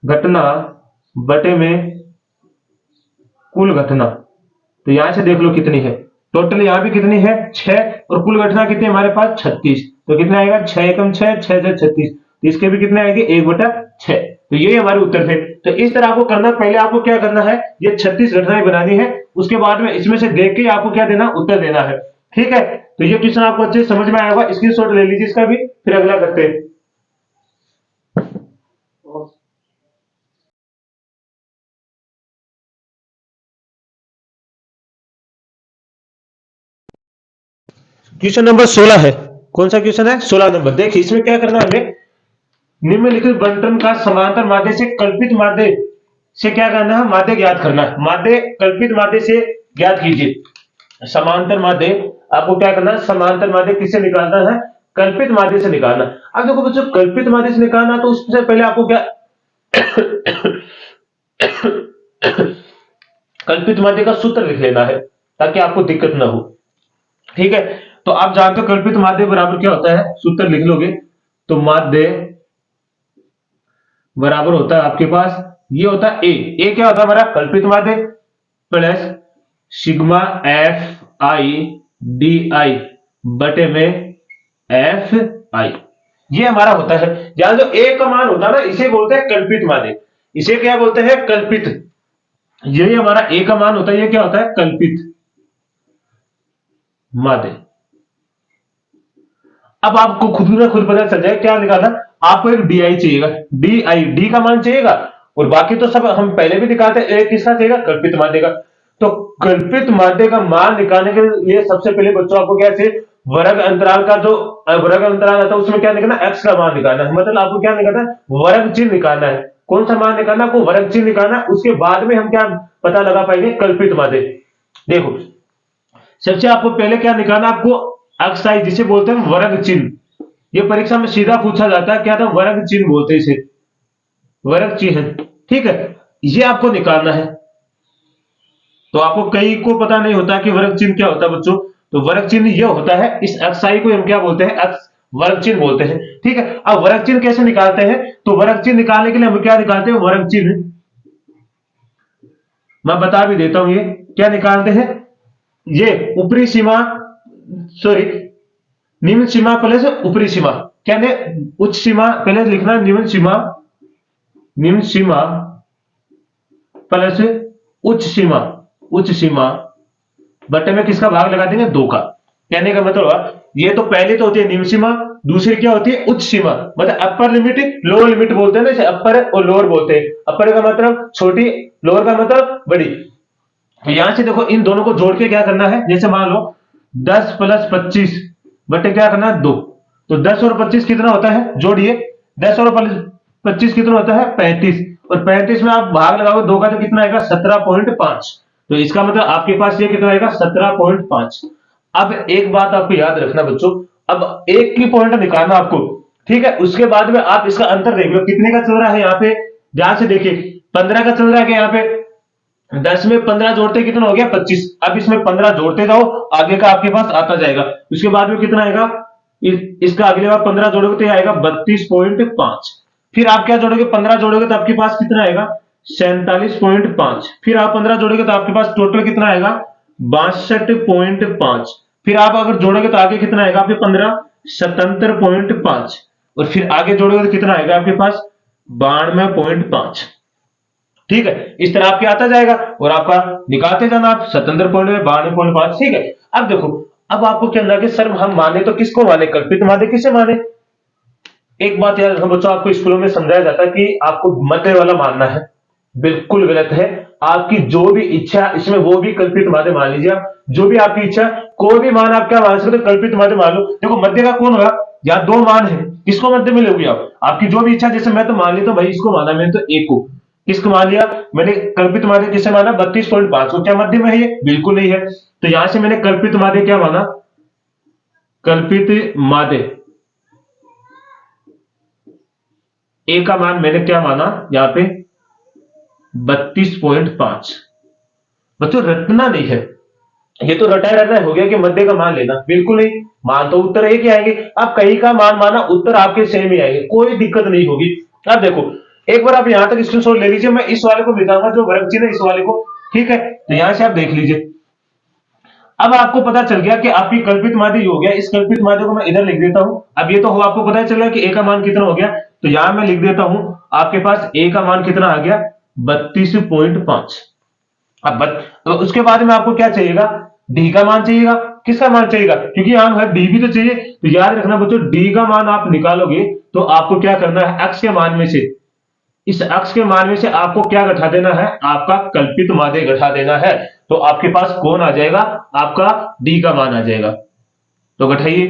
घटना बटे में कुल घटना। तो यहां से देख लो कितनी है, टोटल यहां भी कितनी है 6, और कुल घटना कितनी है हमारे पास 36। तो कितना आएगा, 6 एकम 6, 6 से 36। तो इसके भी कितने आएंगे, 1 बटा 6। तो ये हमारे उत्तर थे। तो इस तरह आपको करना, पहले आपको क्या करना है, ये 36 घटनाएं बनानी है, उसके बाद में इसमें से देख के आपको क्या देना, उत्तर देना है। ठीक है, तो ये क्वेश्चन आपको अच्छे से समझ में आया होगा, स्क्रीनशॉट ले लीजिए इसका भी, फिर अगला करते हैं। क्वेश्चन नंबर 16 है, कौन सा क्वेश्चन है, 16 नंबर। देखिए इसमें क्या करना है हमें, निम्नलिखित बंटन का समांतर माध्य से कल्पित माध्य से क्या करना है, माध्य ज्ञात करना है। माध्य कल्पित माध्य से ज्ञात कीजिए। समांतर माध्य आपको क्या करना है, समांतर माध्य किससे निकालना है, कल्पित माध्य से निकालना। अब देखो बच्चों, कल्पित माध्य से निकालना तो उससे पहले आपको क्या कल्पित माध्य का सूत्र लिख लेना है, ताकि आपको दिक्कत ना हो। ठीक है, तो आप जानते हो कल्पित माध्य बराबर क्या होता है, सूत्र लिख लोगे तो माध्य बराबर होता है आपके पास, ये होता है ए क्या होता है हमारा, कल्पित माध्य plus sigma F I D I बटे में एफ आई, ये हमारा होता है। जहां जो ए का मान होता है ना, इसे बोलते हैं कल्पित माध्य, इसे क्या बोलते हैं, कल्पित। यही हमारा ए का मान होता है, ये क्या होता है, कल्पित माध्य। अब आपको खुद ना खुद पता चल जाए क्या निकालना, आपको एक डी आई चाहिएगा, डी आई डी का मान चाहिएगा, और बाकी तो सब हम पहले भी निकालते हैं। एक किसका चाहिएगा, कल्पित माध्य का। तो कल्पित माध्य का मान निकालने के लिए सबसे पहले बच्चों आपको क्या चाहिए, वर्ग अंतराल का जो वर्ग अंतराल आता है उसमें क्या निकालना, एक्स का मान निकालना है। मतलब आपको क्या निकालना है, वर्ग चिन्ह निकालना है। कौन सा मान निकालना, आपको वर्ग चिन्ह निकालना है। उसके बाद में हम क्या पता लगा पाएंगे, कल्पित माध्य। देखो सबसे आपको पहले क्या निकालना, आपको अक्साई जिसे बोलते हैं वर्ग चिन्ह। ये परीक्षा में सीधा पूछा जाता है, क्या था, वर्ग चिन्ह बोलते हैं इसे, वर्ग चिन्ह। ठीक है, ये आपको निकालना है। तो आपको कई को पता नहीं होता कि वर्ग चिन्ह क्या होता है बच्चों। तो वर्ग चिन्ह ये होता है, इस अक्साई को हम क्या बोलते हैं, अक्स वर्ग चिन्ह बोलते हैं। ठीक है, अब वर्ग चिन्ह कैसे निकालते हैं, तो वर्ग चिन्ह निकालने के लिए हम क्या निकालते हैं, वर्ग चिन्ह मैं बता भी देता हूं, ये क्या निकालते हैं, ये ऊपरी सीमा, सॉरी निम्न सीमा प्लस ऊपरी सीमा, क्या ने उच्च सीमा पहले लिखना, निम्न सीमा, निम्न सीमा प्लस उच्च सीमा, उच्च सीमा बट्टे में किसका भाग लगा देंगे, 2 का। कहने का मतलब हुआ, ये तो पहले तो होती है निम्न सीमा, दूसरी क्या होती है, उच्च सीमा। मतलब अपर लिमिट लोअर लिमिट बोलते हैं ना, जैसे अपर और लोअर बोलते हैं। अपर का मतलब छोटी, लोअर का मतलब बड़ी। तो यहां से देखो इन दोनों को जोड़ के क्या करना है, जैसे मान लो 10 + 25 बटे क्या करना है, 2। तो 10 और 25 कितना होता है, जोड़िए। 10 और 25 कितना होता है, 35। और 35 में आप भाग लगाओगे 2 का तो कितना आएगा, 17.5। तो इसका मतलब आपके पास ये कितना आएगा, 17.5। अब एक बात आपको याद रखना बच्चों, अब एक की पॉइंट निकालना आपको, ठीक है। उसके बाद में आप इसका अंतर देख लो कितने का चल रहा है। यहाँ पे ध्यान से देखिए, 15 का चल रहा है, कि यहाँ पे 10 में 15 जोड़ते कितना हो गया, 25। अब इसमें 15 जोड़ते जाओ, आगे का आपके पास आता जाएगा। उसके बाद में कितना आएगा, इसका अगले बार 15 जोड़ोगे तो आएगा 32.5। फिर आप क्या जोड़ोगे, 15 जोड़ोगे तो आपके पास कितना आएगा, 47.5। फिर आप 15 जोड़ोगे तो आपके पास टोटल कितना आएगा, 62.5। फिर आप अगर जोड़ोगे तो आगे कितना आएगा, आपके 15 77.5। और फिर आगे जोड़ोगे तो कितना आएगा आपके पास, 92.5। ठीक है, इस तरह आपके आता जाएगा और आपका निकालते जाना आप, 77.92.5। ठीक है। अब देखो, अब आपको क्या लगे, सर हम माने तो किसको माने, कल्पित माने किसे माने। एक बात याद रखना बच्चों, आपको स्कूलों में समझाया जाता है कि आपको मध्य वाला मानना है, बिल्कुल गलत है। आपकी जो भी इच्छा इसमें वो भी कल्पित माध्य मान लीजिए आप, जो भी आपकी इच्छा, कोई भी मान आप क्या मान सकते हो, कल्पित माध्य मान लो। देखो मध्य का कौन होगा, या 2 मान है, किसको मध्य में लोगे आप, आपकी जो भी इच्छा। जैसे मैं तो मान लेता हूं भाई, इसको माना मैंने तो एक को, किसको मान लिया मैंने, कल्पित माध्य किसे माना, 32.5 को। क्या मध्य में है ये, बिल्कुल नहीं है। तो यहां से मैंने कल्पित माध्य क्या माना, कल्पित माध्य ए का मान मैंने क्या माना यहाँ पे, 32.5। बच्चों रटना नहीं है, ये तो रटा रहना हो गया कि मध्य का मान लेना, बिल्कुल नहीं। मान तो उत्तर एक ही आएंगे, आप कहीं का मान माना उत्तर आपके सेम ही आएंगे, कोई दिक्कत नहीं होगी। अब देखो, एक बार आप यहां तक स्क्रीनशॉट ले लीजिए, मैं इस वाले को बताऊंगा जो वर्ग चिन्ह है इस वाले को। ठीक है, तो यहां से आप देख लीजिए। अब आपको पता चल गया कि आपकी कल्पित माध्य हो गया, इस कल्पित माध्य को मैं इधर लिख देता हूं। अब ये तो हो, आपको पता चल गया कि ए का मान कितना हो गया, तो यहां मैं लिख देता हूं, आपके पास ए का मान कितना आ गया, 32.5। अब तो उसके बाद में आपको क्या चाहिएगा, डी का मान चाहिएगा। किसका मान चाहिएगा, क्योंकि यहां है डी भी तो चाहिए। तो याद रखना बच्चों, डी का मान आप निकालोगे तो आपको क्या करना है, अक्ष के मान में से, इस अक्ष के मान में से आपको क्या घटा देना है, आपका कल्पित माध्य घटा देना है। तो आपके पास कौन आ जाएगा, आपका डी का मान आ जाएगा। तो घटाइए,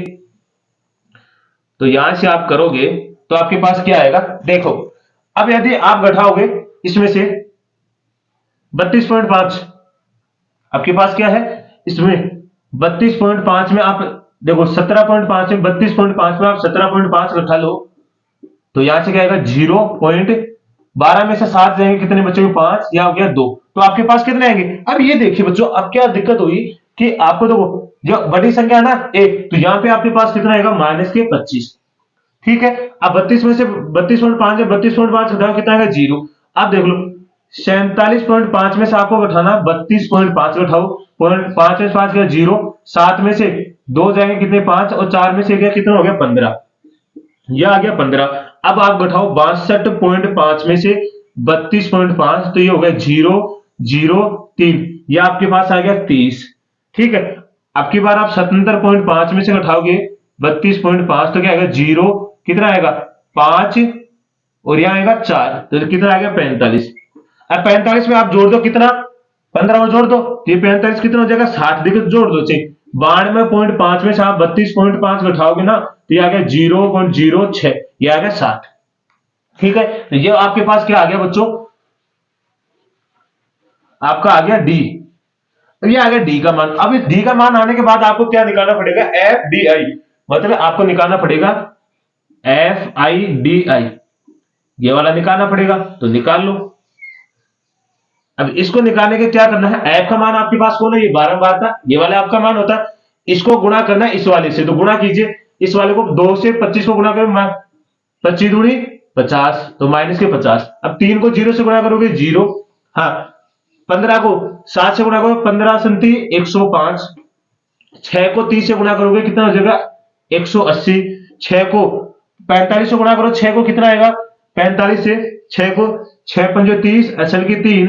तो यहां से आप करोगे तो आपके पास क्या आएगा, देखो। अब यदि आप घटाओगे इसमें से 32.5, आपके पास क्या है इसमें, 32.5 में आप देखो, 17.5 में 32.5 में आप 17.5 घटा लो, तो यहां से क्या आएगा, 0.12 में से 7 जाएंगे, कितने बचेंगे, 5, या हो गया 2। तो आपके पास कितने आएंगे। अब ये देखिए बच्चों, अब क्या दिक्कत हुई कि आपको देखो, जो बड़ी संख्या है ना एक, तो यहां पे आपके पास कितना आएगा, -25। ठीक है। अब 32 में से 32.5 है, 32.5 घटाओ कितना आएगा, 0। अब देख लो, 47.5 में से आपको घटाना 32.5 घटाओ, 5 में 5 गया 0, 7 में से 2 जाएंगे कितने, 5, और 4 में से गया कितना हो गया, 15। यह आ गया 15। अब आप घटाओ 62.5 में से 32.5, तो ये हो गया 0.03, यह आपके पास आ गया 30। ठीक है। अब की बार आप 77.5 में से घटाओगे 32.5, तो क्या आएगा, 0 कितना आएगा, 5, और यहां आएगा 4, तो कितना आएगा, 45। अब 45 में आप जोड़ दो कितना, 15 में जोड़ दो, ये 45 कितना हो जाएगा, 60। देखो जोड़ दो, चाहिए 92.5 में से आप 32.5 घटाओगे ना, तो ये आ गया 0.06, ये आ गया 60। ठीक है, तो ये आपके पास क्या आ गया बच्चों, आपका आ गया डी। तो ये आ गया डी का मान। अब इस डी का मान आने के बाद आपको क्या निकालना पड़ेगा, एफ डी आई, मतलब आपको निकालना पड़ेगा FIDI, ये वाला निकालना पड़ेगा। तो निकाल लो। अब इसको निकालने के क्या करना है, एफ का मान आपके पास कौन है, ये बारंबार था, ये वाला आपका मान होता है। इसको गुणा करना है इस वाले से, तो गुणा कीजिए, इस वाले को 2 से 25 को गुणा करो, 25 दूनी 50, तो -50। अब 3 को 0 से गुणा करोगे 0, हाँ 15 को 7 से गुणा करो, 15 संति 105, 6 को 30 से गुणा करोगे कितना हो जाएगा, 180, 6 को 45 से गुणा करो, 6 को कितना आएगा, 45 से 6 को 6 पंजे 30, असल की 3,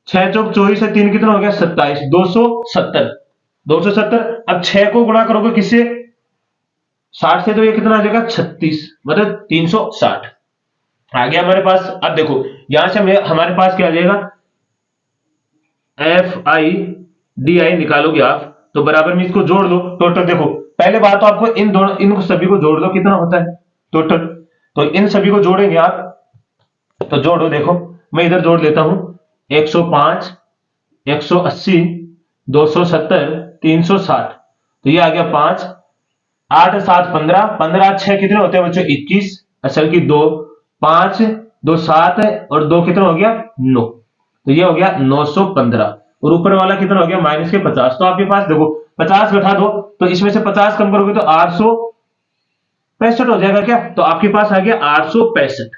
6 चौक 24 है, 3 कितना हो गया 27, 270, 270। अब 6 को गुणा करोगे किससे, 60 से, तो ये कितना आ जाएगा 36, मतलब 360 आ गया हमारे पास। अब देखो यहां से हमारे पास क्या आ जाएगा, एफ आई डी आई निकालोगे आप, तो बराबर में इसको जोड़ दो टोटल। देखो पहले बात तो आपको इन दोनों, इन सभी को जोड़ दो, कितना होता है टोटल। तो इन सभी को जोड़ेंगे आप, तो जोड़ो, देखो मैं इधर जोड़ लेता हूं, 105, 180, 270, 360, तो ये आ गया 5, 8 7 15, 15 6 कितने होते हैं बच्चों 21, असल की 2, 5 2 7 और 2 कितना हो गया 9, तो ये हो गया 915। और ऊपर वाला कितना हो गया माइनस के 50। तो आपके पास देखो 50 घटा दो, तो इसमें से 50 कम करोगे तो 865 हो जाएगा क्या, तो आपके पास आ गया 865,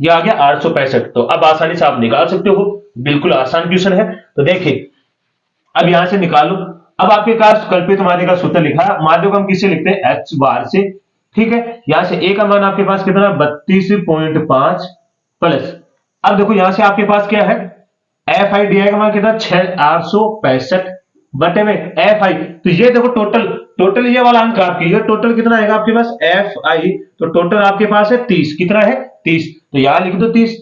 ये आ गया 865। तो अब आसानी से आप निकाल सकते हो, बिल्कुल आसान क्वेश्चन है। तो देखिए अब यहां से निकालो। अब आपके पास कल्पित माध्य का सूत्र लिखा है, माध्य को हम किससे लिखते हैं एच बार से, ठीक है। यहां से ए का मान आपके पास कितना 32.5 प्लस, अब देखो यहां से आपके पास क्या है, एफ आई डी आई का मान कितना 865 बटे में एफ आई, तो ये देखो टोटल, टोटल ये वाला अंक आपकी, ये टोटल कितना आएगा आपके पास एफ आई, तो टोटल आपके पास है 30, कितना है 30, तो यहां लिख दो 30,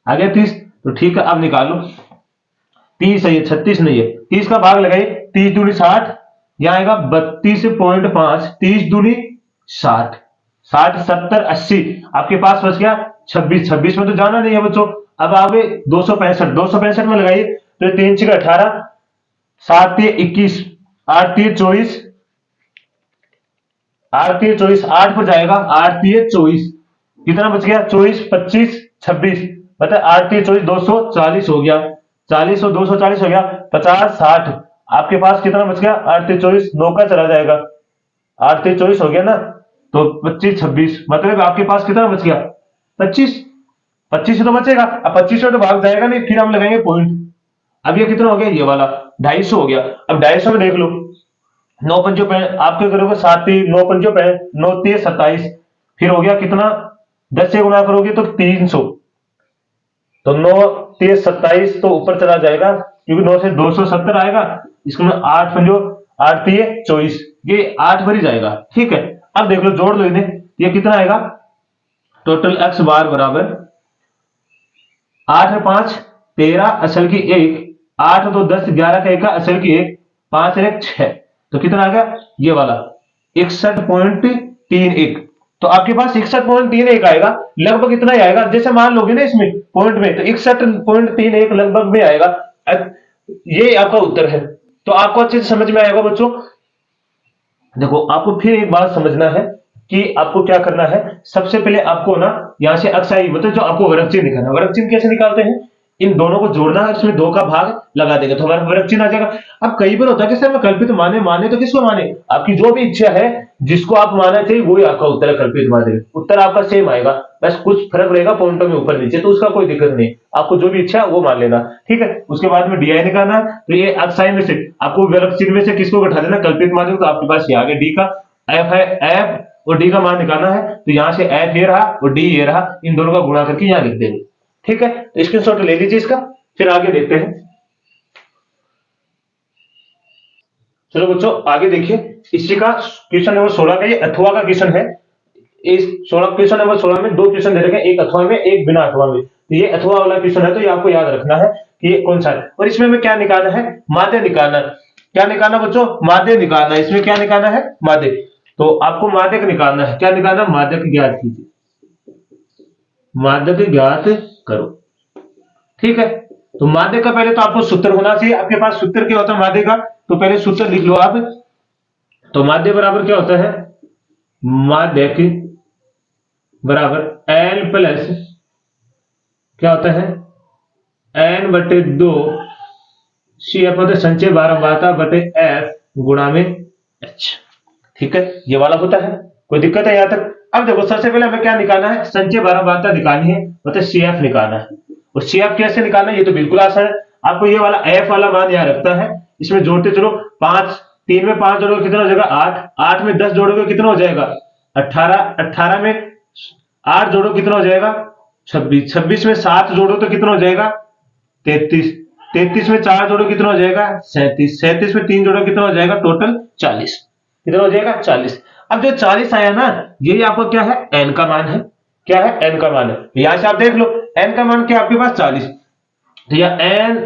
आ गया 30। तो ठीक है अब निकालो, 30 है ये 36 नहीं है, 30 का भाग लगाइए, 30 दूनी 60, यहां आएगा 32.5, 30 दूनी 60, 60 70 80, आपके पास बच गया 26, 26 में तो जाना नहीं है बच्चों। अब आगे 265, 265 में लगाइए, तो 3 6 18, 7 3 21, 8 3 24, 8 3 24, 8 पर जाएगा, 8 3 24, कितना बच गया 24 25 26, मतलब 8 3 24, 240 हो गया, 40 और 240 हो गया, 50 60, आपके पास कितना बच गया 8 3 24, 9 का चला जाएगा, 8 3 24 हो गया ना, तो 25 26, मतलब आपके पास कितना बच गया 25, 25 तो बचेगा, अब 25 में तो भाग जाएगा नहीं, फिर हम लगाएंगे पॉइंट। अब ये कितना हो गया ये वाला 250 हो गया। अब 250 में देख लो, 9 पंचो आपके करोगे 7 9 पंचो 9 3 27, फिर हो गया कितना 10 से गुणा करोगे तो 300, तो 9 3 27, तो ऊपर चला जाएगा क्योंकि 9 से 270 आएगा, इसको 8 पंजो 8 3 24, ये 8 भर ही जाएगा, ठीक है। अब देख लो जोड़ लो इन्हें, ये कितना आएगा टोटल एक्स बार बराबर 8 5 13 असल की 1, 8 2 10 11 का 1 का असल की 1, 5 1 6, तो कितना आ गया ये वाला 61.31, तो आपके पास 61.31 आएगा, लगभग इतना ही आएगा, जैसे मान लोगे ना इसमें पॉइंट में, तो 61.31 लगभग में आएगा। ये आपका उत्तर है। तो आपको अच्छे से समझ में आएगा बच्चों। देखो आपको फिर एक बात समझना है कि आपको क्या करना है, सबसे पहले आपको ना यहां से अक्साई मतलब जो आपको वर्ग चिन्ह निकालना, वर्ग चिन्ह कैसे निकालते हैं, इन दोनों को जोड़ना है, इसमें 2 का भाग लगा देंगे तो हमारा वर्ग चिन्ह आ जाएगा। अब कई बार होता है कि सर मैं कल्पित माने, माने तो किसको माने, आपकी जो भी इच्छा है जिसको आप मानना चाहिए वही आपका उत्तर है, कल्पित माने उत्तर आपका सेम आएगा, बस कुछ फर्क रहेगा पॉइंटों में ऊपर नीचे, तो उसका कोई दिक्कत नहीं, आपको जो भी इच्छा है वो मान लेना, ठीक है। उसके बाद में डी आई निकालना है, तो ये अक्साई में से आपको वर्ग चिन्ह में से किसको घटा देना कल्पित माने, तो आपके पास ये आ गया डी का एफ है, एफ और डी का मान निकालना है, तो यहां से एफ ये रहा और डी ये रहा, इन दोनों का गुणा करके यहां लिख देंगे, ठीक है। तो स्क्रीनशॉट ले लीजिए इसका, फिर आगे देखते हैं। चलो बच्चों आगे देखिए, इसी का क्वेश्चन नंबर 16 का ये अथवा का क्वेश्चन है। इस 16 क्वेश्चन नंबर 16 में 2 क्वेश्चन दे रखे हैं, एक अथवा में एक बिना अथवा में, तो ये अथवा वाला क्वेश्चन है, तो ये आपको याद रखना है कि ये कौन सा है, और इसमें हमें क्या निकालना है माध्य निकालना, क्या निकालना बच्चों माध्य निकालना, इसमें क्या निकालना है माध्य, तो आपको माध्यक निकालना है, क्या निकालना माध्यक ज्ञात कीजिए, माध्यक ज्ञात करो, ठीक है। तो माध्य का पहले तो आपको सूत्र होना चाहिए, आपके पास सूत्र क्या होता है माध्य का, तो पहले सूत्र लिख लो आप। तो माध्य बराबर क्या होता है, माध्यक बराबर एल प्लस क्या होता है एन बटे 2 सी एफ होता है संचय बारंबारता बटे एफ गुणा में एच, ठीक है, ये वाला होता है। कोई दिक्कत है यहां तक। अब देखो सबसे पहले हमें क्या निकालना है, संचय बारंबारता निकालनी है, मतलब सी एफ निकालना है, और सी एफ कैसे निकालना है ये तो बिल्कुल आसान है। आपको ये वाला एफ वाला मान यहां रखता है, इसमें जोड़ते चलो 5 3 में 5 जोड़ोगे कितना हो जाएगा 8, 8 में 10 जोड़ोगे कितना हो जाएगा 18, 18 में 8 जोड़ो कितना हो जाएगा 26, 26 में 7 जोड़ो तो कितना हो जाएगा 33, 33 में 4 जोड़ो कितना हो जाएगा 37, 37 में 3 जोड़ो कितना हो जाएगा टोटल 40, कितना हो जाएगा 40। अब जो 40 आया ना, यही आपको क्या है n का मान है, क्या है n का मान है। यहां से आप देख लो n का मान क्या आपके पास 40, तो यह n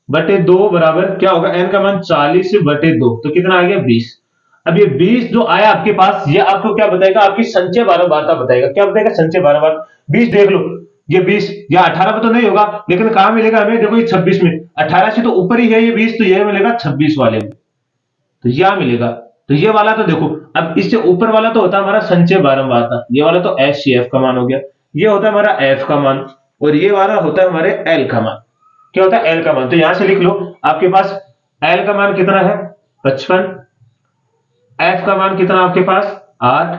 बटे 2 बराबर क्या होगा, n का मान 40 बटे 2 तो कितना आ गया 20। अब ये 20 जो आया आपके पास, ये आपको क्या बताएगा, आपकी संचय बारंबारता बताएगा। क्या बताएगा, संचय बारंबार। 20 देख लो, ये 20 या 18 में तो नहीं होगा, लेकिन कहां मिलेगा हमें, देखो ये 26 में, 18 से तो ऊपर ही है ये 20, तो ये मिलेगा 26 वाले में, तो यह मिलेगा। तो ये वाला तो देखो, अब इससे ऊपर वाला तो होता है हमारा संचय बारंबारता, ये वाला तो HCF का मान हो गया, ये होता है हमारा F का मान, और ये वाला होता है हमारे L का मान। क्या होता है L का मान, तो यहां से लिख लो आपके पास L का मान कितना है 55, F का मान कितना आपके पास 8,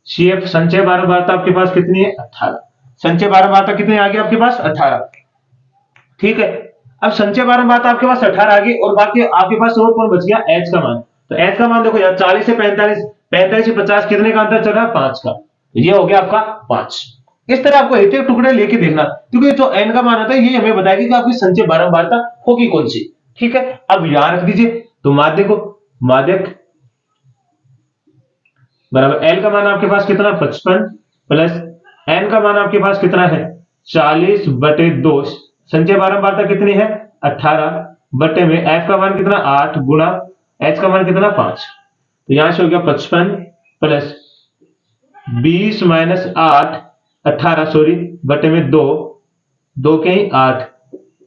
CF संचय बारंबारता आपके पास कितनी है 18, संचय बारंबारता कितनी आ गई आपके पास 18। ठीक है, अब संचय बारंबारता आपके पास 18 आ गई, और बाकी आपके पास और कौन बच गया, H का मान। तो H का मान देखो यार 40 से 45, 45 से 50 कितने का अंतर चल रहा है 5 का, तो ये हो गया आपका 5। इस तरह आपको एक एक टुकड़े लेके देखना, क्योंकि जो n का मान आता है ये हमें बताएगी कि आपकी संचय बारंबारता होगी कौन सी। ठीक है, अब यहां रख दीजिए, तो माध्य को, माध्यक बराबर L का मान आपके पास कितना 55 प्लस n का मान आपके पास कितना है 40 बटे 2, संचय बारंबारता कितनी है 18 बटे में F का मान कितना 8 गुना H का मान कितना 5, तो यहां से हो गया 55 प्लस 20 माइनस 8 18 सॉरी बटे में 2, 2 के ही 8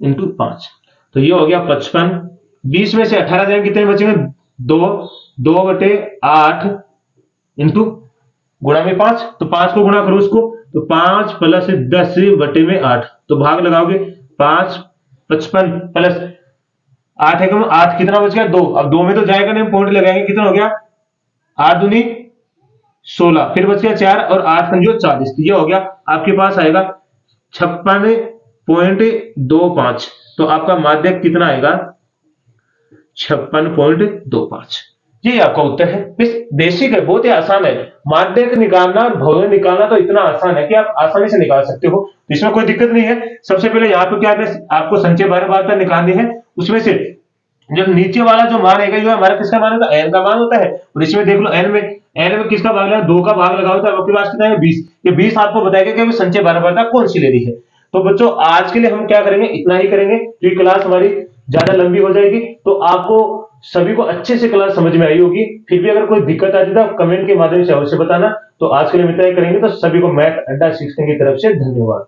इंटू 5, तो ये हो गया 55। 20 में से 18 जाएंगे कितने बचेंगे 2, 2 बटे 8 इंटू गुणा में 5, तो 5 को गुणा करो उसको, तो 5 प्लस 10 बटे में 8, तो भाग लगाओगे 5 55 प्लस 8 है 8 कितना बच गया 2, अब 2 में तो जाएगा नहीं, पॉइंट लगाएंगे, कितना हो गया 8 दूनी 16, फिर बच गया 4 और 8 पंजो 40, तो ये हो गया आपके पास आएगा 56.25, तो आपका माध्यक कितना आएगा 56.25, ये आपका उत्तर है। बेसिक है, बहुत ही आसान है। माध्यक निकालना और भौतिक निकालना तो इतना आसान है कि आप आसानी से निकाल सकते हो, इसमें कोई दिक्कत नहीं है। सबसे पहले यहाँ पे क्या है, आपको संचय बारंबारता निकालनी है, उसमें से जो नीचे वाला जो मान है जो हमारा किसका मान होता है n का मान होता है, और इसमें देख लो n में किसका भाग लगा 2 का भाग लगाओ, तो आपके पास कितना है 20, ये 20 आपको बताएगा कि संचय बारंबारता कौन सी लेनी है। तो बच्चों आज के लिए हम क्या करेंगे, इतना ही करेंगे, क्योंकि क्लास हमारी ज्यादा लंबी हो जाएगी, तो आपको सभी को अच्छे से क्लास समझ में आई होगी। फिर भी अगर कोई दिक्कत आती है तो कमेंट के माध्यम से अवश्य बताना। तो आज के लिए इतना ही करेंगे, तो सभी को मैथ अड्डा 16 की तरफ से धन्यवाद।